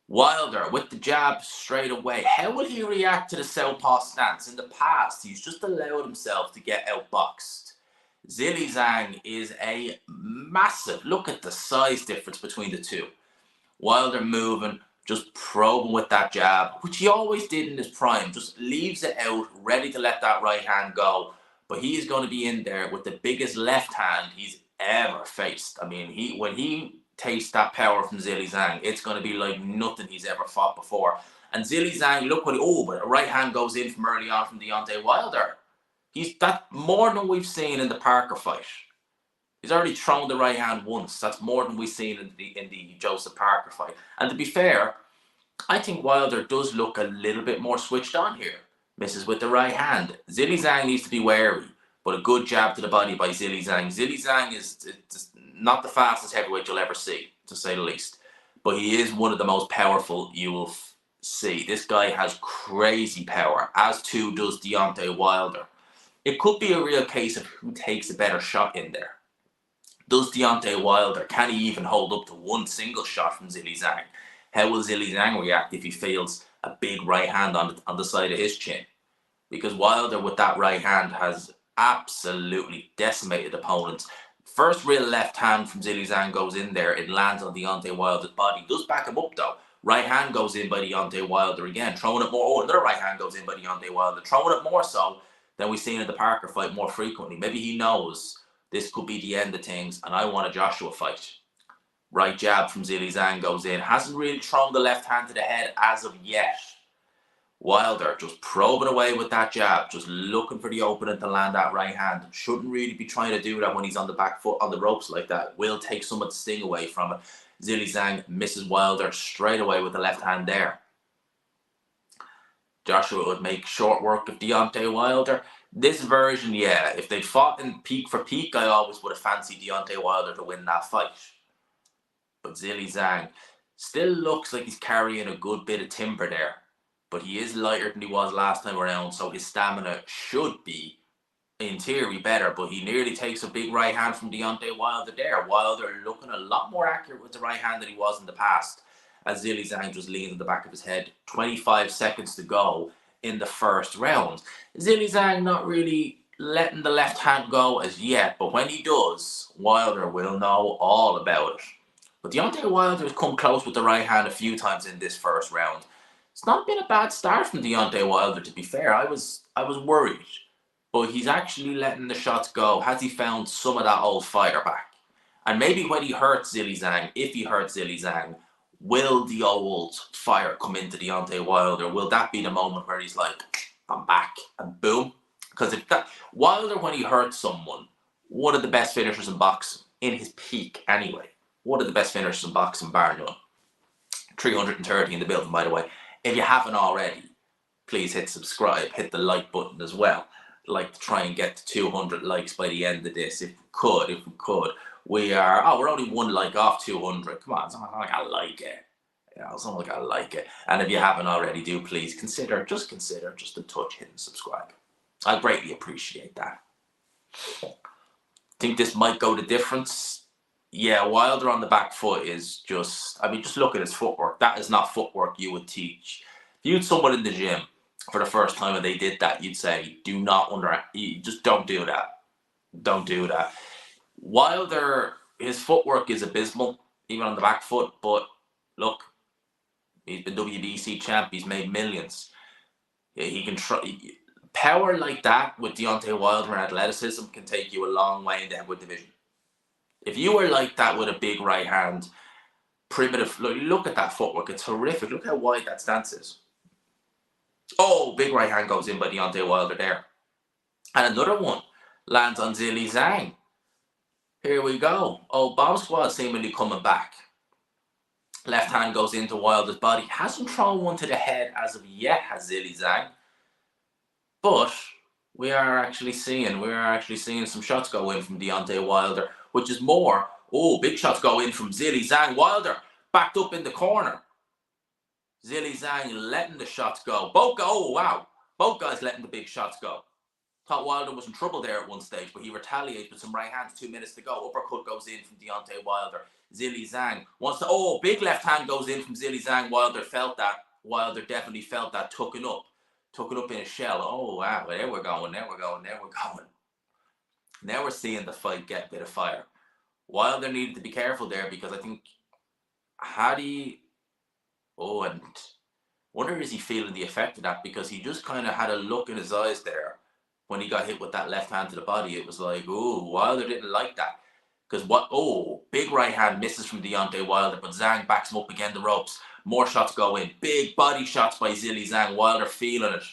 Wilder with the jab straight away. How will he react to the southpaw stance? In the past, he's just allowed himself to get outboxed. Zhang is a massive, look at the size difference between the two. Wilder moving, just probing with that jab, which he always did in his prime, just leaves it out, ready to let that right hand go. But he's going to be in there with the biggest left hand he's ever faced. I mean, when he taste that power from Zhang, it's going to be like nothing he's ever fought before. And Zhang, look what but a right hand goes in from early on from Deontay Wilder. That more than we've seen in the Parker fight. He's already thrown the right hand once. That's more than we've seen in the Joseph Parker fight. And to be fair, I think Wilder does look a little bit more switched on here. Misses with the right hand. Zhang needs to be wary, but a good jab to the body by Zhang. Zhang is not the fastest heavyweight you'll ever see, to say the least. But he is one of the most powerful you will see. This guy has crazy power, as too does Deontay Wilder. It could be a real case of who takes a better shot in there. Does Deontay Wilder, can he even hold up to one single shot from Zhang? How will Zhang react if he feels a big right hand on the side of his chin? Because Wilder with that right hand has absolutely decimated opponents. First real left hand from Zhang goes in there. It lands on Deontay Wilder's body. Does back him up though. Right hand goes in by Deontay Wilder again. Throwing it more. Oh, another right hand goes in by Deontay Wilder. Throwing it more so than we've seen in the Parker fight more frequently. Maybe he knows this could be the end of things and I want a Joshua fight. Right jab from Zhang goes in. Hasn't really thrown the left hand to the head as of yet. Wilder just probing away with that jab, just looking for the opening to land that right hand. Shouldn't really be trying to do that when he's on the back foot on the ropes like that. Will take some of the sting away from it. Zhang misses Wilder straight away with the left hand there. Joshua would make short work of Deontay Wilder. This version, yeah. If they fought in peak for peak, I always would have fancied Deontay Wilder to win that fight. But Zhilei Zhang still looks like he's carrying a good bit of timber there. But he is lighter than he was last time around, so his stamina should be, in theory, better. But he nearly takes a big right hand from Deontay Wilder there. Wilder looking a lot more accurate with the right hand than he was in the past, as Zhilei Zhang just leans on the back of his head. 25 seconds to go in the first round. Zhilei Zhang not really letting the left hand go as yet, but when he does, Wilder will know all about it. But Deontay Wilder has come close with the right hand a few times in this first round. It's not been a bad start from Deontay Wilder, to be fair. I was worried, but he's actually letting the shots go. Has he found some of that old fighter back? And maybe when he hurts Zhilei Zhang, if he hurts Zhilei Zhang, will the old fire come into Deontay Wilder? Will that be the moment where he's like, I'm back, and boom? Because if that Wilder, when he hurts someone, one of the best finishers in boxing, in his peak anyway, one of the best finishers in boxing, bar none. 330 in the building, by the way. If you haven't already, please hit subscribe, hit the like button as well. I'd like to try and get to 200 likes by the end of this, if we could. We're only one like off 200. Come on, it's not like I like it. It's not like I like it. And if you haven't already, do please consider just a touch hitting subscribe. I greatly appreciate that. Think this might go the difference. Yeah, Wilder on the back foot is just look at his footwork. That is not footwork you would teach. If you'd someone in the gym for the first time and they did that, you'd say, just don't do that. Don't do that. Wilder, his footwork is abysmal, even on the back foot, but look, he's been WBC champ, he's made millions. He can power like that with Deontay Wilder and athleticism can take you a long way in the heavyweight division. If you were like that with a big right hand, primitive, look at that footwork, it's horrific. Look how wide that stance is. Oh, big right hand goes in by Deontay Wilder there. And another one lands on Zhilei Zhang. Here we go. Oh, Bomb Squad seemingly coming back. Left hand goes into Wilder's body. Hasn't thrown one to the head as of yet, has Zhilei Zhang. But we are actually seeing some shots go in from Deontay Wilder, which is more. Oh, big shots go in from Zhilei Zhang. Wilder backed up in the corner. Zhilei Zhang letting the shots go. Both guys letting the big shots go. Thought Wilder was in trouble there at one stage, but he retaliates with some right hands. 2 minutes to go. Uppercut goes in from Deontay Wilder. Zhilei Zhang wants to. Oh, big left hand goes in from Zhilei Zhang. Wilder felt that. Wilder definitely felt that. Took it up in a shell. Oh, wow. There we're going. Now we're seeing the fight get a bit of fire. Wilder needed to be careful there because I think and wonder is he feeling the effect of that, because he just kind of had a look in his eyes there when he got hit with that left hand to the body. It was like, oh, Wilder didn't like that. Because big right hand misses from Deontay Wilder, but Zhang backs him up again the ropes. More shots go in. Big body shots by Zhilei Zhang. Wilder feeling it.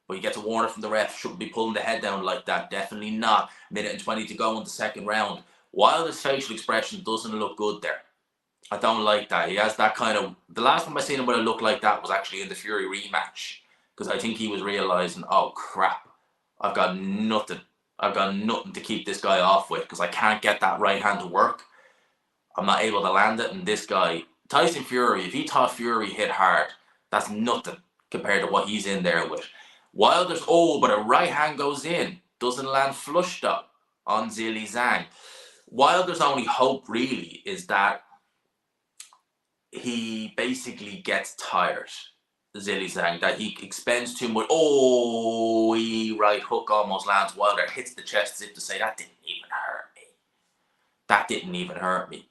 But he gets a warning from the ref. Shouldn't be pulling the head down like that. Definitely not. Minute and 20 to go in the second round. Wilder's facial expression doesn't look good there. I don't like that. He has that kind of... The last time I seen him with a look like that was actually in the Fury rematch. Because I think he was realising, oh, crap. I've got nothing to keep this guy off with, because I can't get that right hand to work. I'm not able to land it. And this guy, Tyson Fury, if he thought Fury hit hard, that's nothing compared to what he's in there with. Wilder's, but a right hand goes in. Doesn't land flush though on Zhilei Zhang. Wilder's only hope really is that he basically gets tired, Zhilei Zhang, that he expends too much. Oh, right hook almost lands. Wilder hits the chest as if to say, that didn't even hurt me.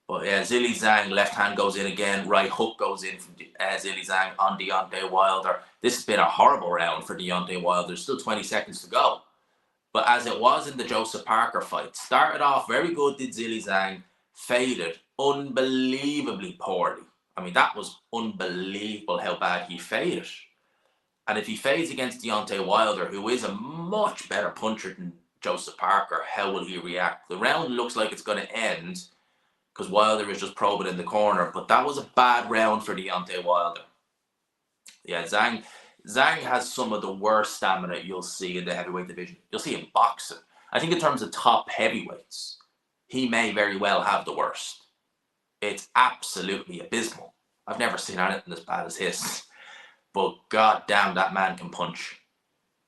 But yeah, Zhilei Zhang, left hand goes in again. Right hook goes in from Zhilei Zhang on Deontay Wilder. This has been a horrible round for Deontay Wilder. There's still 20 seconds to go. But as it was in the Joseph Parker fight, started off very good, did Zhilei Zhang, faded unbelievably poorly. I mean, that was unbelievable how bad he faded. And if he fades against Deontay Wilder, who is a much better puncher than Joseph Parker, how will he react? The round looks like it's going to end because Wilder is just probing in the corner. But that was a bad round for Deontay Wilder. Yeah, Zhang has some of the worst stamina you'll see in the heavyweight division. You'll see in boxing. I think in terms of top heavyweights, he may very well have the worst. It's absolutely abysmal. I've never seen anything as bad as his. But god damn, that man can punch.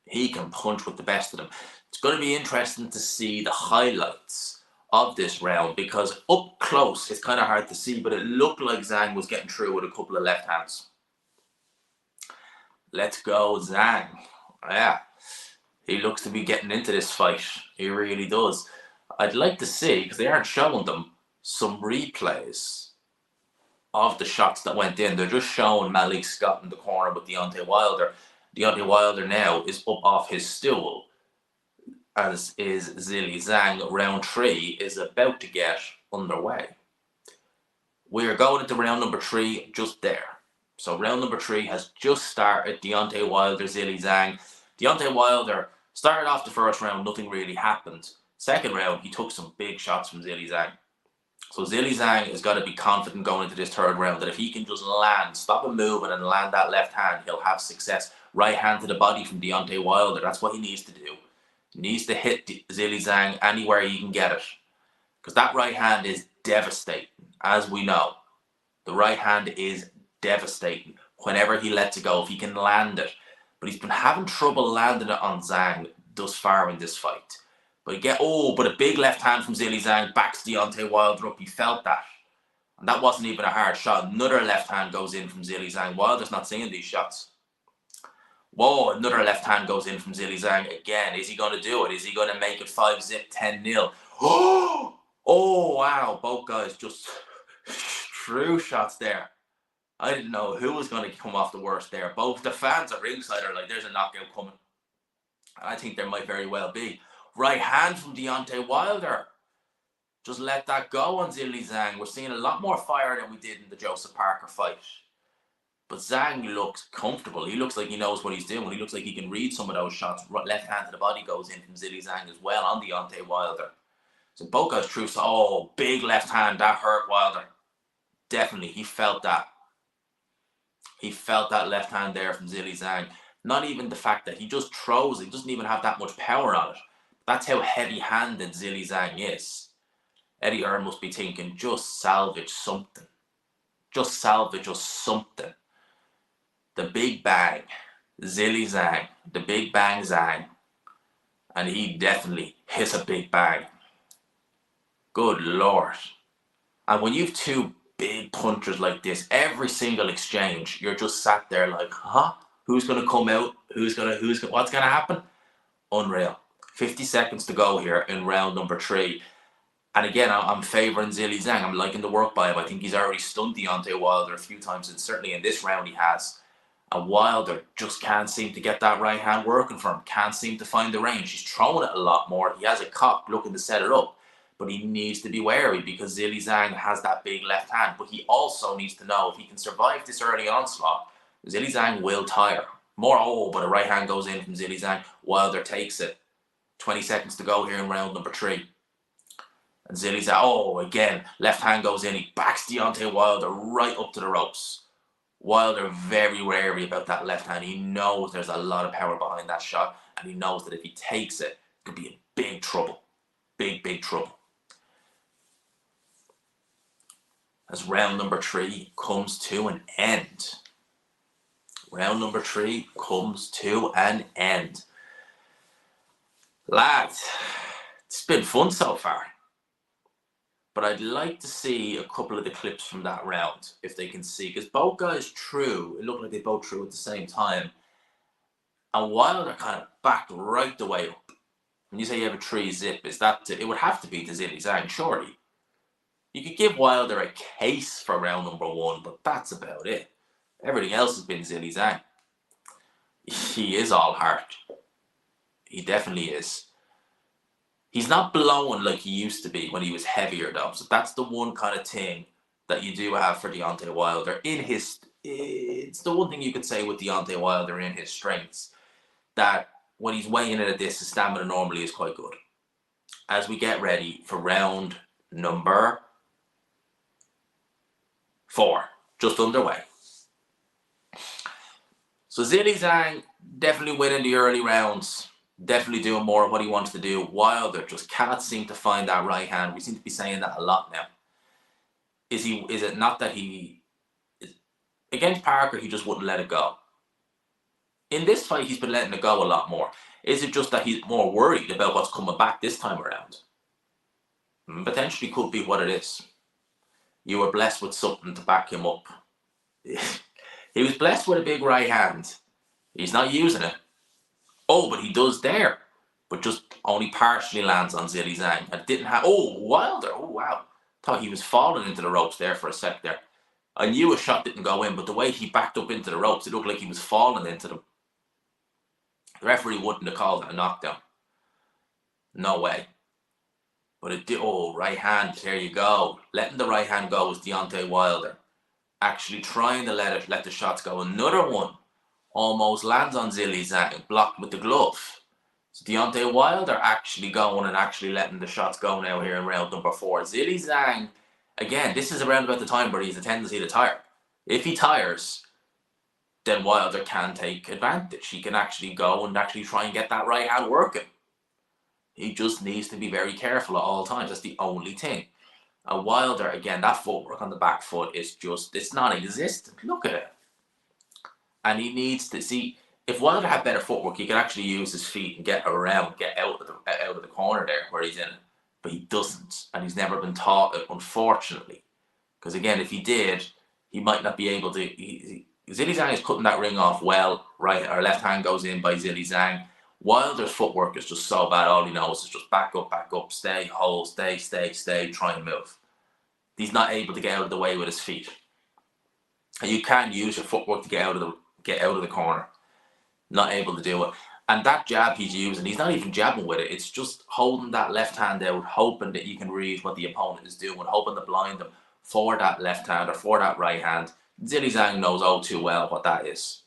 He can punch with the best of them. It's going to be interesting to see the highlights of this round, because up close it's kind of hard to see, but it looked like Zhang was getting through with a couple of left hands. Let's go, Zhang. Yeah, he looks to be getting into this fight. He really does. I'd like to see, because they aren't showing them, some replays of the shots that went in. They're just showing Malik Scott in the corner with Deontay Wilder. Deontay Wilder now is up off his stool, as is Zhilei Zhang. Round 3 is about to get underway. We're going into round number 3 just there. So round number 3 has just started. Deontay Wilder, Zhilei Zhang. Deontay Wilder started off the first round, nothing really happened. Second round, he took some big shots from Zhilei Zhang. So Zhilei Zhang has got to be confident going into this third round that if he can just land, stop him moving and land that left hand, he'll have success. Right hand to the body from Deontay Wilder. That's what he needs to do. He needs to hit Zhilei Zhang anywhere he can get it. Because that right hand is devastating, as we know. The right hand is devastating whenever he lets it go, if he can land it. But he's been having trouble landing it on Zhang thus far in this fight. But a big left hand from Zhilei Zhang backs Deontay Wilder up. He felt that. And that wasn't even a hard shot. Another left hand goes in from Zhilei Zhang. Wilder's not seeing these shots. Whoa, another left hand goes in from Zhilei Zhang again. Is he going to do it? Is he going to make it 5-zip, 10-0? Oh, wow. Both guys just true shots there. I didn't know who was going to come off the worst there. Both the fans at ringside are like, there's a knockout coming. I think there might very well be. Right hand from Deontay Wilder. Just let that go on Zhilei Zhang. We're seeing a lot more fire than we did in the Joseph Parker fight. But Zhang looks comfortable. He looks like he knows what he's doing. He looks like he can read some of those shots. Left hand to the body goes in from Zhilei Zhang as well on Deontay Wilder. So both guys true. So, big left hand. That hurt Wilder. Definitely. He felt that. He felt that left hand there from Zhilei Zhang. Not even the fact that he just throws it. He doesn't even have that much power on it. That's how heavy-handed Zhilei Zhang is. Eddie Hearn must be thinking, just salvage something. Just salvage us something. The Big Bang. Zhilei Zhang. The Big Bang Zhang. And he definitely hits a big bang. Good Lord. And when you've two big punchers like this, every single exchange, you're just sat there like, huh? Who's going to come out? What's going to happen? Unreal. 50 seconds to go here in round number 3. And again, I'm favouring Zhilei Zhang. I'm liking the work by him. I think he's already stunned Deontay Wilder a few times, and certainly in this round he has. And Wilder just can't seem to get that right hand working for him. Can't seem to find the range. He's throwing it a lot more. He has a cock looking to set it up. But he needs to be wary because Zhilei Zhang has that big left hand. But he also needs to know if he can survive this early onslaught, Zhilei Zhang will tire. But a right hand goes in from Zhilei Zhang. Wilder takes it. 20 seconds to go here in round number 3. And Zhilei Zhang, again, left hand goes in. He backs Deontay Wilder right up to the ropes. Wilder very wary about that left hand. He knows there's a lot of power behind that shot. And he knows that if he takes it, it could be in big trouble. Big, big trouble. As round number 3 comes to an end. Round number 3 comes to an end. Lads, it's been fun so far. But I'd like to see a couple of the clips from that round, if they can see. Because both guys threw. It looked like they both threw at the same time. And Wilder kind of backed right the way up. When you say you have a 3-zip, it would have to be to Zhilei Zhang, surely. You could give Wilder a case for round number 1, but that's about it. Everything else has been Zhilei Zhang. He is all heart. He definitely is. He's not blowing like he used to be when he was heavier, though. So that's the one kind of thing that you do have for Deontay Wilder. It's the one thing you could say with Deontay Wilder in his strengths, that when he's weighing in at this, his stamina normally is quite good. As we get ready for round number 4, just underway. So Zhilei Zhang definitely winning the early rounds. Definitely doing more of what he wants to do. Wilder just cannot seem to find that right hand. We seem to be saying that a lot now. Is it not that he is, against Parker, he just wouldn't let it go. In this fight, he's been letting it go a lot more. Is it just that he's more worried about what's coming back this time around? Potentially could be what it is. You were blessed with something to back him up. He was blessed with a big right hand. He's not using it. Oh, but he does there. But just only partially lands on Zhilei Zhang. And didn't have... Oh, Wilder. Oh, wow. Thought he was falling into the ropes there for a sec there. I knew a shot didn't go in, but the way he backed up into the ropes, it looked like he was falling into them. The referee wouldn't have called it a knockdown. No way. But it did. Oh, right hand. There you go. Letting the right hand go was Deontay Wilder. Actually trying to let the shots go. Another one almost lands on Zhilei Zhang, blocked with the glove. So Deontay Wilder actually going and actually letting the shots go now here in round number 4. Zhilei Zhang, again, this is around about the time where he has a tendency to tire. If he tires, then Wilder can take advantage. He can actually go and actually try and get that right hand working. He just needs to be very careful at all times. That's the only thing. Wilder, again, that footwork on the back foot is just, it's non-existent. Look at it. And he needs to see, if Wilder had better footwork, he could actually use his feet and get around, get out of the corner there where he's in it. But he doesn't. And he's never been taught it, unfortunately. Because again, if he did, he might not be able to. Zhilei Zhang is cutting that ring off well. Right or left hand goes in by Zhilei Zhang. Wilder's footwork is just so bad. All he knows is just back up, stay, hold, stay, try and move. He's not able to get out of the way with his feet. And you can use your footwork to get out of the corner. Not able to do it. And that jab he's using, he's not even jabbing with it. It's just holding that left hand out, hoping that you can read what the opponent is doing, hoping to blind them for that left hand or for that right hand. Zhilei Zhang knows all too well what that is.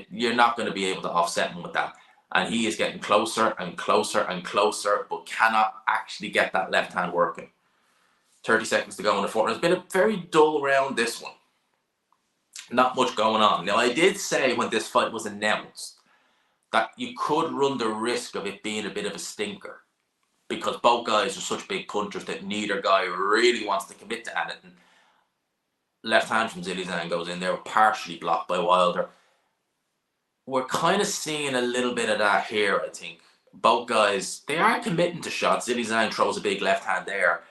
You're not going to be able to offset him with that. And he is getting closer and closer and closer, but cannot actually get that left hand working. 30 seconds to go in the fourth. It's been a very dull round, this one. Not much going on. Now, I did say when this fight was announced that you could run the risk of it being a bit of a stinker, because both guys are such big punchers that neither guy really wants to commit to anything. Left hand from Zhilei Zhang goes in there, partially blocked by Wilder. We're kind of seeing a little bit of that here, I think. Both guys, they are committing to shots. Zhilei Zhang throws a big left hand there,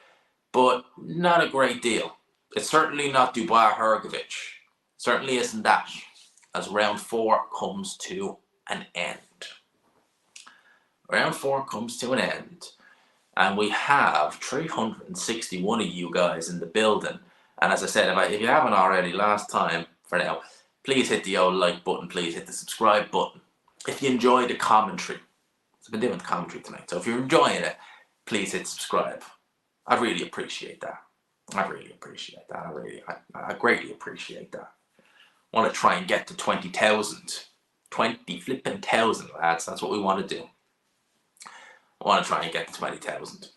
but not a great deal. It's certainly not Dubois Hrgovic. Certainly isn't that, as round 4 comes to an end. Round 4 comes to an end. And we have 361 of you guys in the building. And as I said, if you haven't already, last time for now, please hit the old like button. Please hit the subscribe button. If you enjoy the commentary, I've been doing the commentary tonight. So if you're enjoying it, please hit subscribe. I really appreciate that. I greatly appreciate that. I want to try and get to 20,000. 20 flipping thousand, lads. That's what we want to do. I want to try and get to 20,000.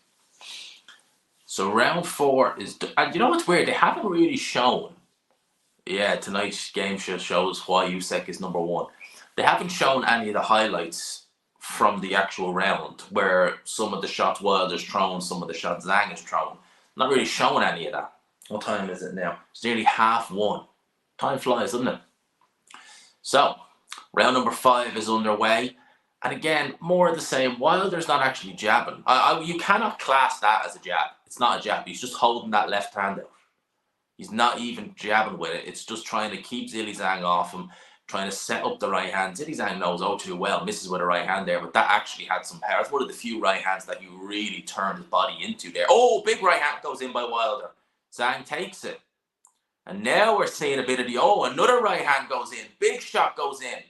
So round 4 is... And you know what's weird? They haven't really shown... Yeah, tonight's game shows why Usyk is number 1. They haven't shown any of the highlights from the actual round, where some of the shots Wilder's thrown, some of the shots Zhang is thrown. Not really showing any of that. What time is it now? It's nearly 1:30. Time flies, doesn't it? So, round number 5 is underway. And again, more of the same. Wilder's not actually jabbing. You cannot class that as a jab. It's not a jab. He's just holding that left hand out. He's not even jabbing with it. It's just trying to keep Zhilei Zhang off him, trying to set up the right hand. Zhilei Zhang knows all too well, misses with a right hand there, but that actually had some power. It's one of the few right hands that you really turn his body into there. Oh, big right hand goes in by Wilder. Zhang takes it. And now we're seeing a bit of the... Oh, another right hand goes in. Big shot goes in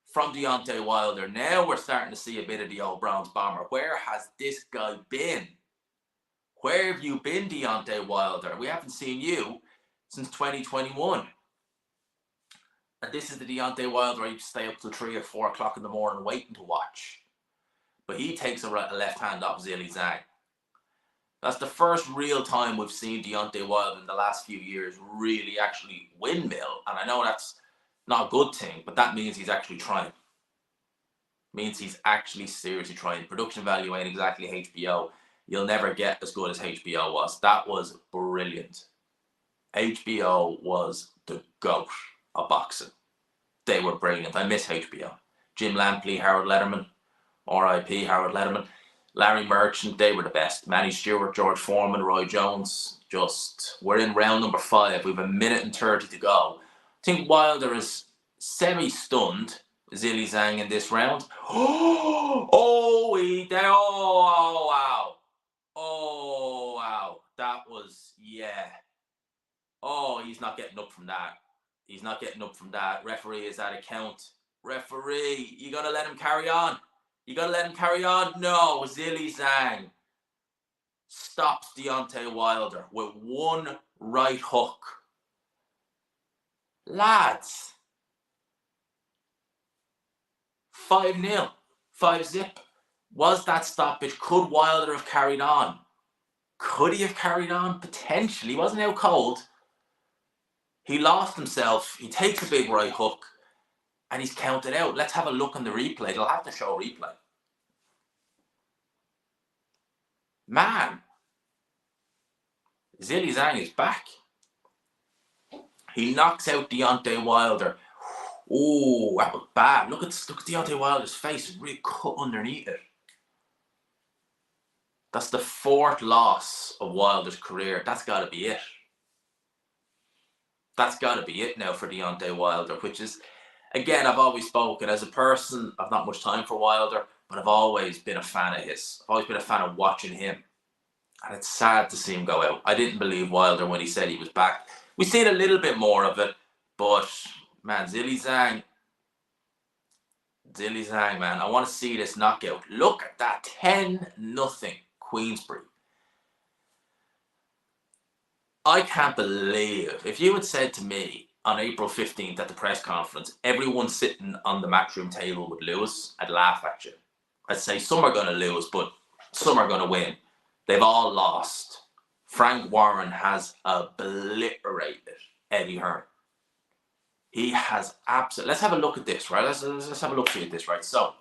from Deontay Wilder. Now we're starting to see a bit of the old bronze bomber. Where has this guy been? Where have you been, Deontay Wilder? We haven't seen you since 2021. And this is the Deontay Wilder I used to stay up till 3 or 4 o'clock in the morning waiting to watch. But he takes a left hand off Zhilei Zhang. That's the first real time we've seen Deontay Wilder in the last few years really actually windmill. And I know that's Not a good thing, but that means he's actually trying. Means he's actually seriously trying. Production value ain't exactly HBO. You'll never get as good as HBO was. That was brilliant. HBO was the GOAT of boxing. They were brilliant. I miss HBO. Jim Lampley, Howard Letterman, R.I.P. Howard Letterman, Larry Merchant, they were the best. Manny Stewart, George Foreman, Roy Jones. We're in round number 5. We have 1:30 to go. I think Wilder is semi-stunned Zhilei Zhang in this round. Oh, wow. Oh, wow. That was, yeah. Oh, he's not getting up from that. He's not getting up from that. Referee is out of count. Referee, you got to let him carry on. You got to let him carry on. No, Zhilei Zhang stops Deontay Wilder with one right hook. Lads, 5-0, 5-zip. Was that stoppage? Could Wilder have carried on? Could he have carried on? Potentially. He wasn't out cold. He lost himself. He takes a big right hook and he's counted out. Let's have a look on the replay. They'll have to show a replay. Man, Zhilei Zhang is back. He knocks out Deontay Wilder. Oh, that was bad. Look at Deontay Wilder's face. It's really cut underneath it. That's the 4th loss of Wilder's career. That's got to be it. That's got to be it now for Deontay Wilder, which is, again, I've always spoken, as a person, I've not much time for Wilder, but I've always been a fan of his. I've always been a fan of watching him. And it's sad to see him go out. I didn't believe Wilder when he said he was back. We've seen a little bit more of it, but, man, Zhilei Zhang, man, I want to see this knockout. Look at that, 10-0 Queensberry. I can't believe, if you had said to me on April 15th at the press conference, everyone sitting on the Matchroom table would lose, I'd laugh at you. I'd say some are going to lose, but some are going to win. They've all lost. Frank Warren has obliterated Eddie Hearn. He has absolutely... Let's have a look at this, right? Let's have a look at this, right? So,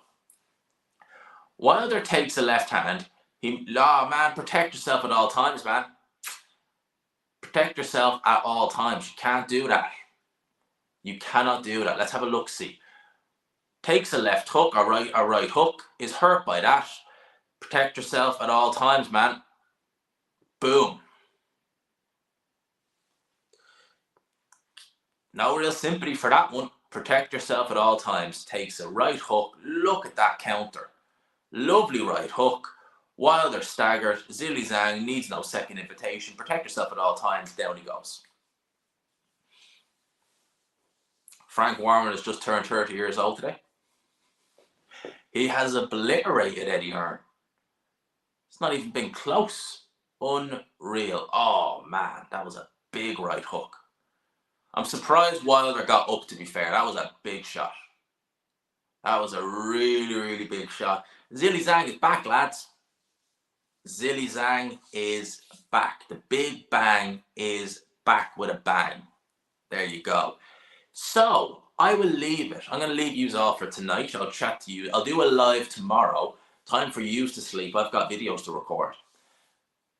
Wilder takes a left hand. Man, protect yourself at all times, man. Protect yourself at all times. You can't do that. You cannot do that. Let's have a look-see. Takes a left hook, a right hook. Is hurt by that. Protect yourself at all times, man. Boom. No real sympathy for that one. Protect yourself at all times. Takes a right hook. Look at that counter. Lovely right hook. Wilder staggered. Zhilei Zhang needs no second invitation. Protect yourself at all times. Down he goes. Frank Warren has just turned 30 years old today. He has obliterated Eddie Hearn. It's not even been close. Unreal. Oh, man. That was a big right hook. I'm surprised Wilder got up, to be fair. That was a big shot. That was a really, really big shot. Zhilei Zhang is back, lads. Zhilei Zhang is back. The big bang is back with a bang. There you go. So, I will leave it. I'm going to leave you all for tonight. I'll chat to you. I'll do a live tomorrow. Time for you to sleep. I've got videos to record.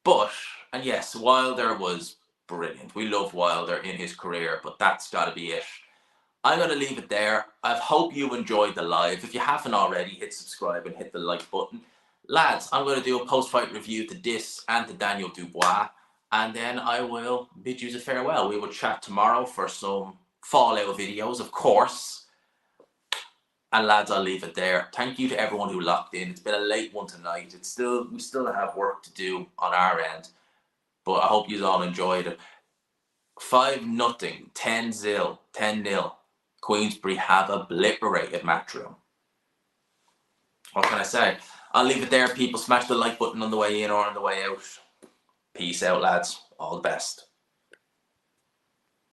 But, and yes, Wilder was brilliant. We love Wilder in his career, but that's got to be it. I'm going to leave it there. I hope you enjoyed the live. If you haven't already, hit subscribe and hit the like button. Lads, I'm going to do a post-fight review to this and to Daniel Dubois, and then I will bid you a farewell. We will chat tomorrow for some Fallout videos, of course. And lads, I'll leave it there. Thank you to everyone who locked in. It's been a late one tonight. We still have work to do on our end, but I hope you all enjoyed it. 5-0, 10-0. Queensberry have obliterated Matchroom. What can I say? I'll leave it there, people. Smash the like button on the way in or on the way out. Peace out, lads. All the best.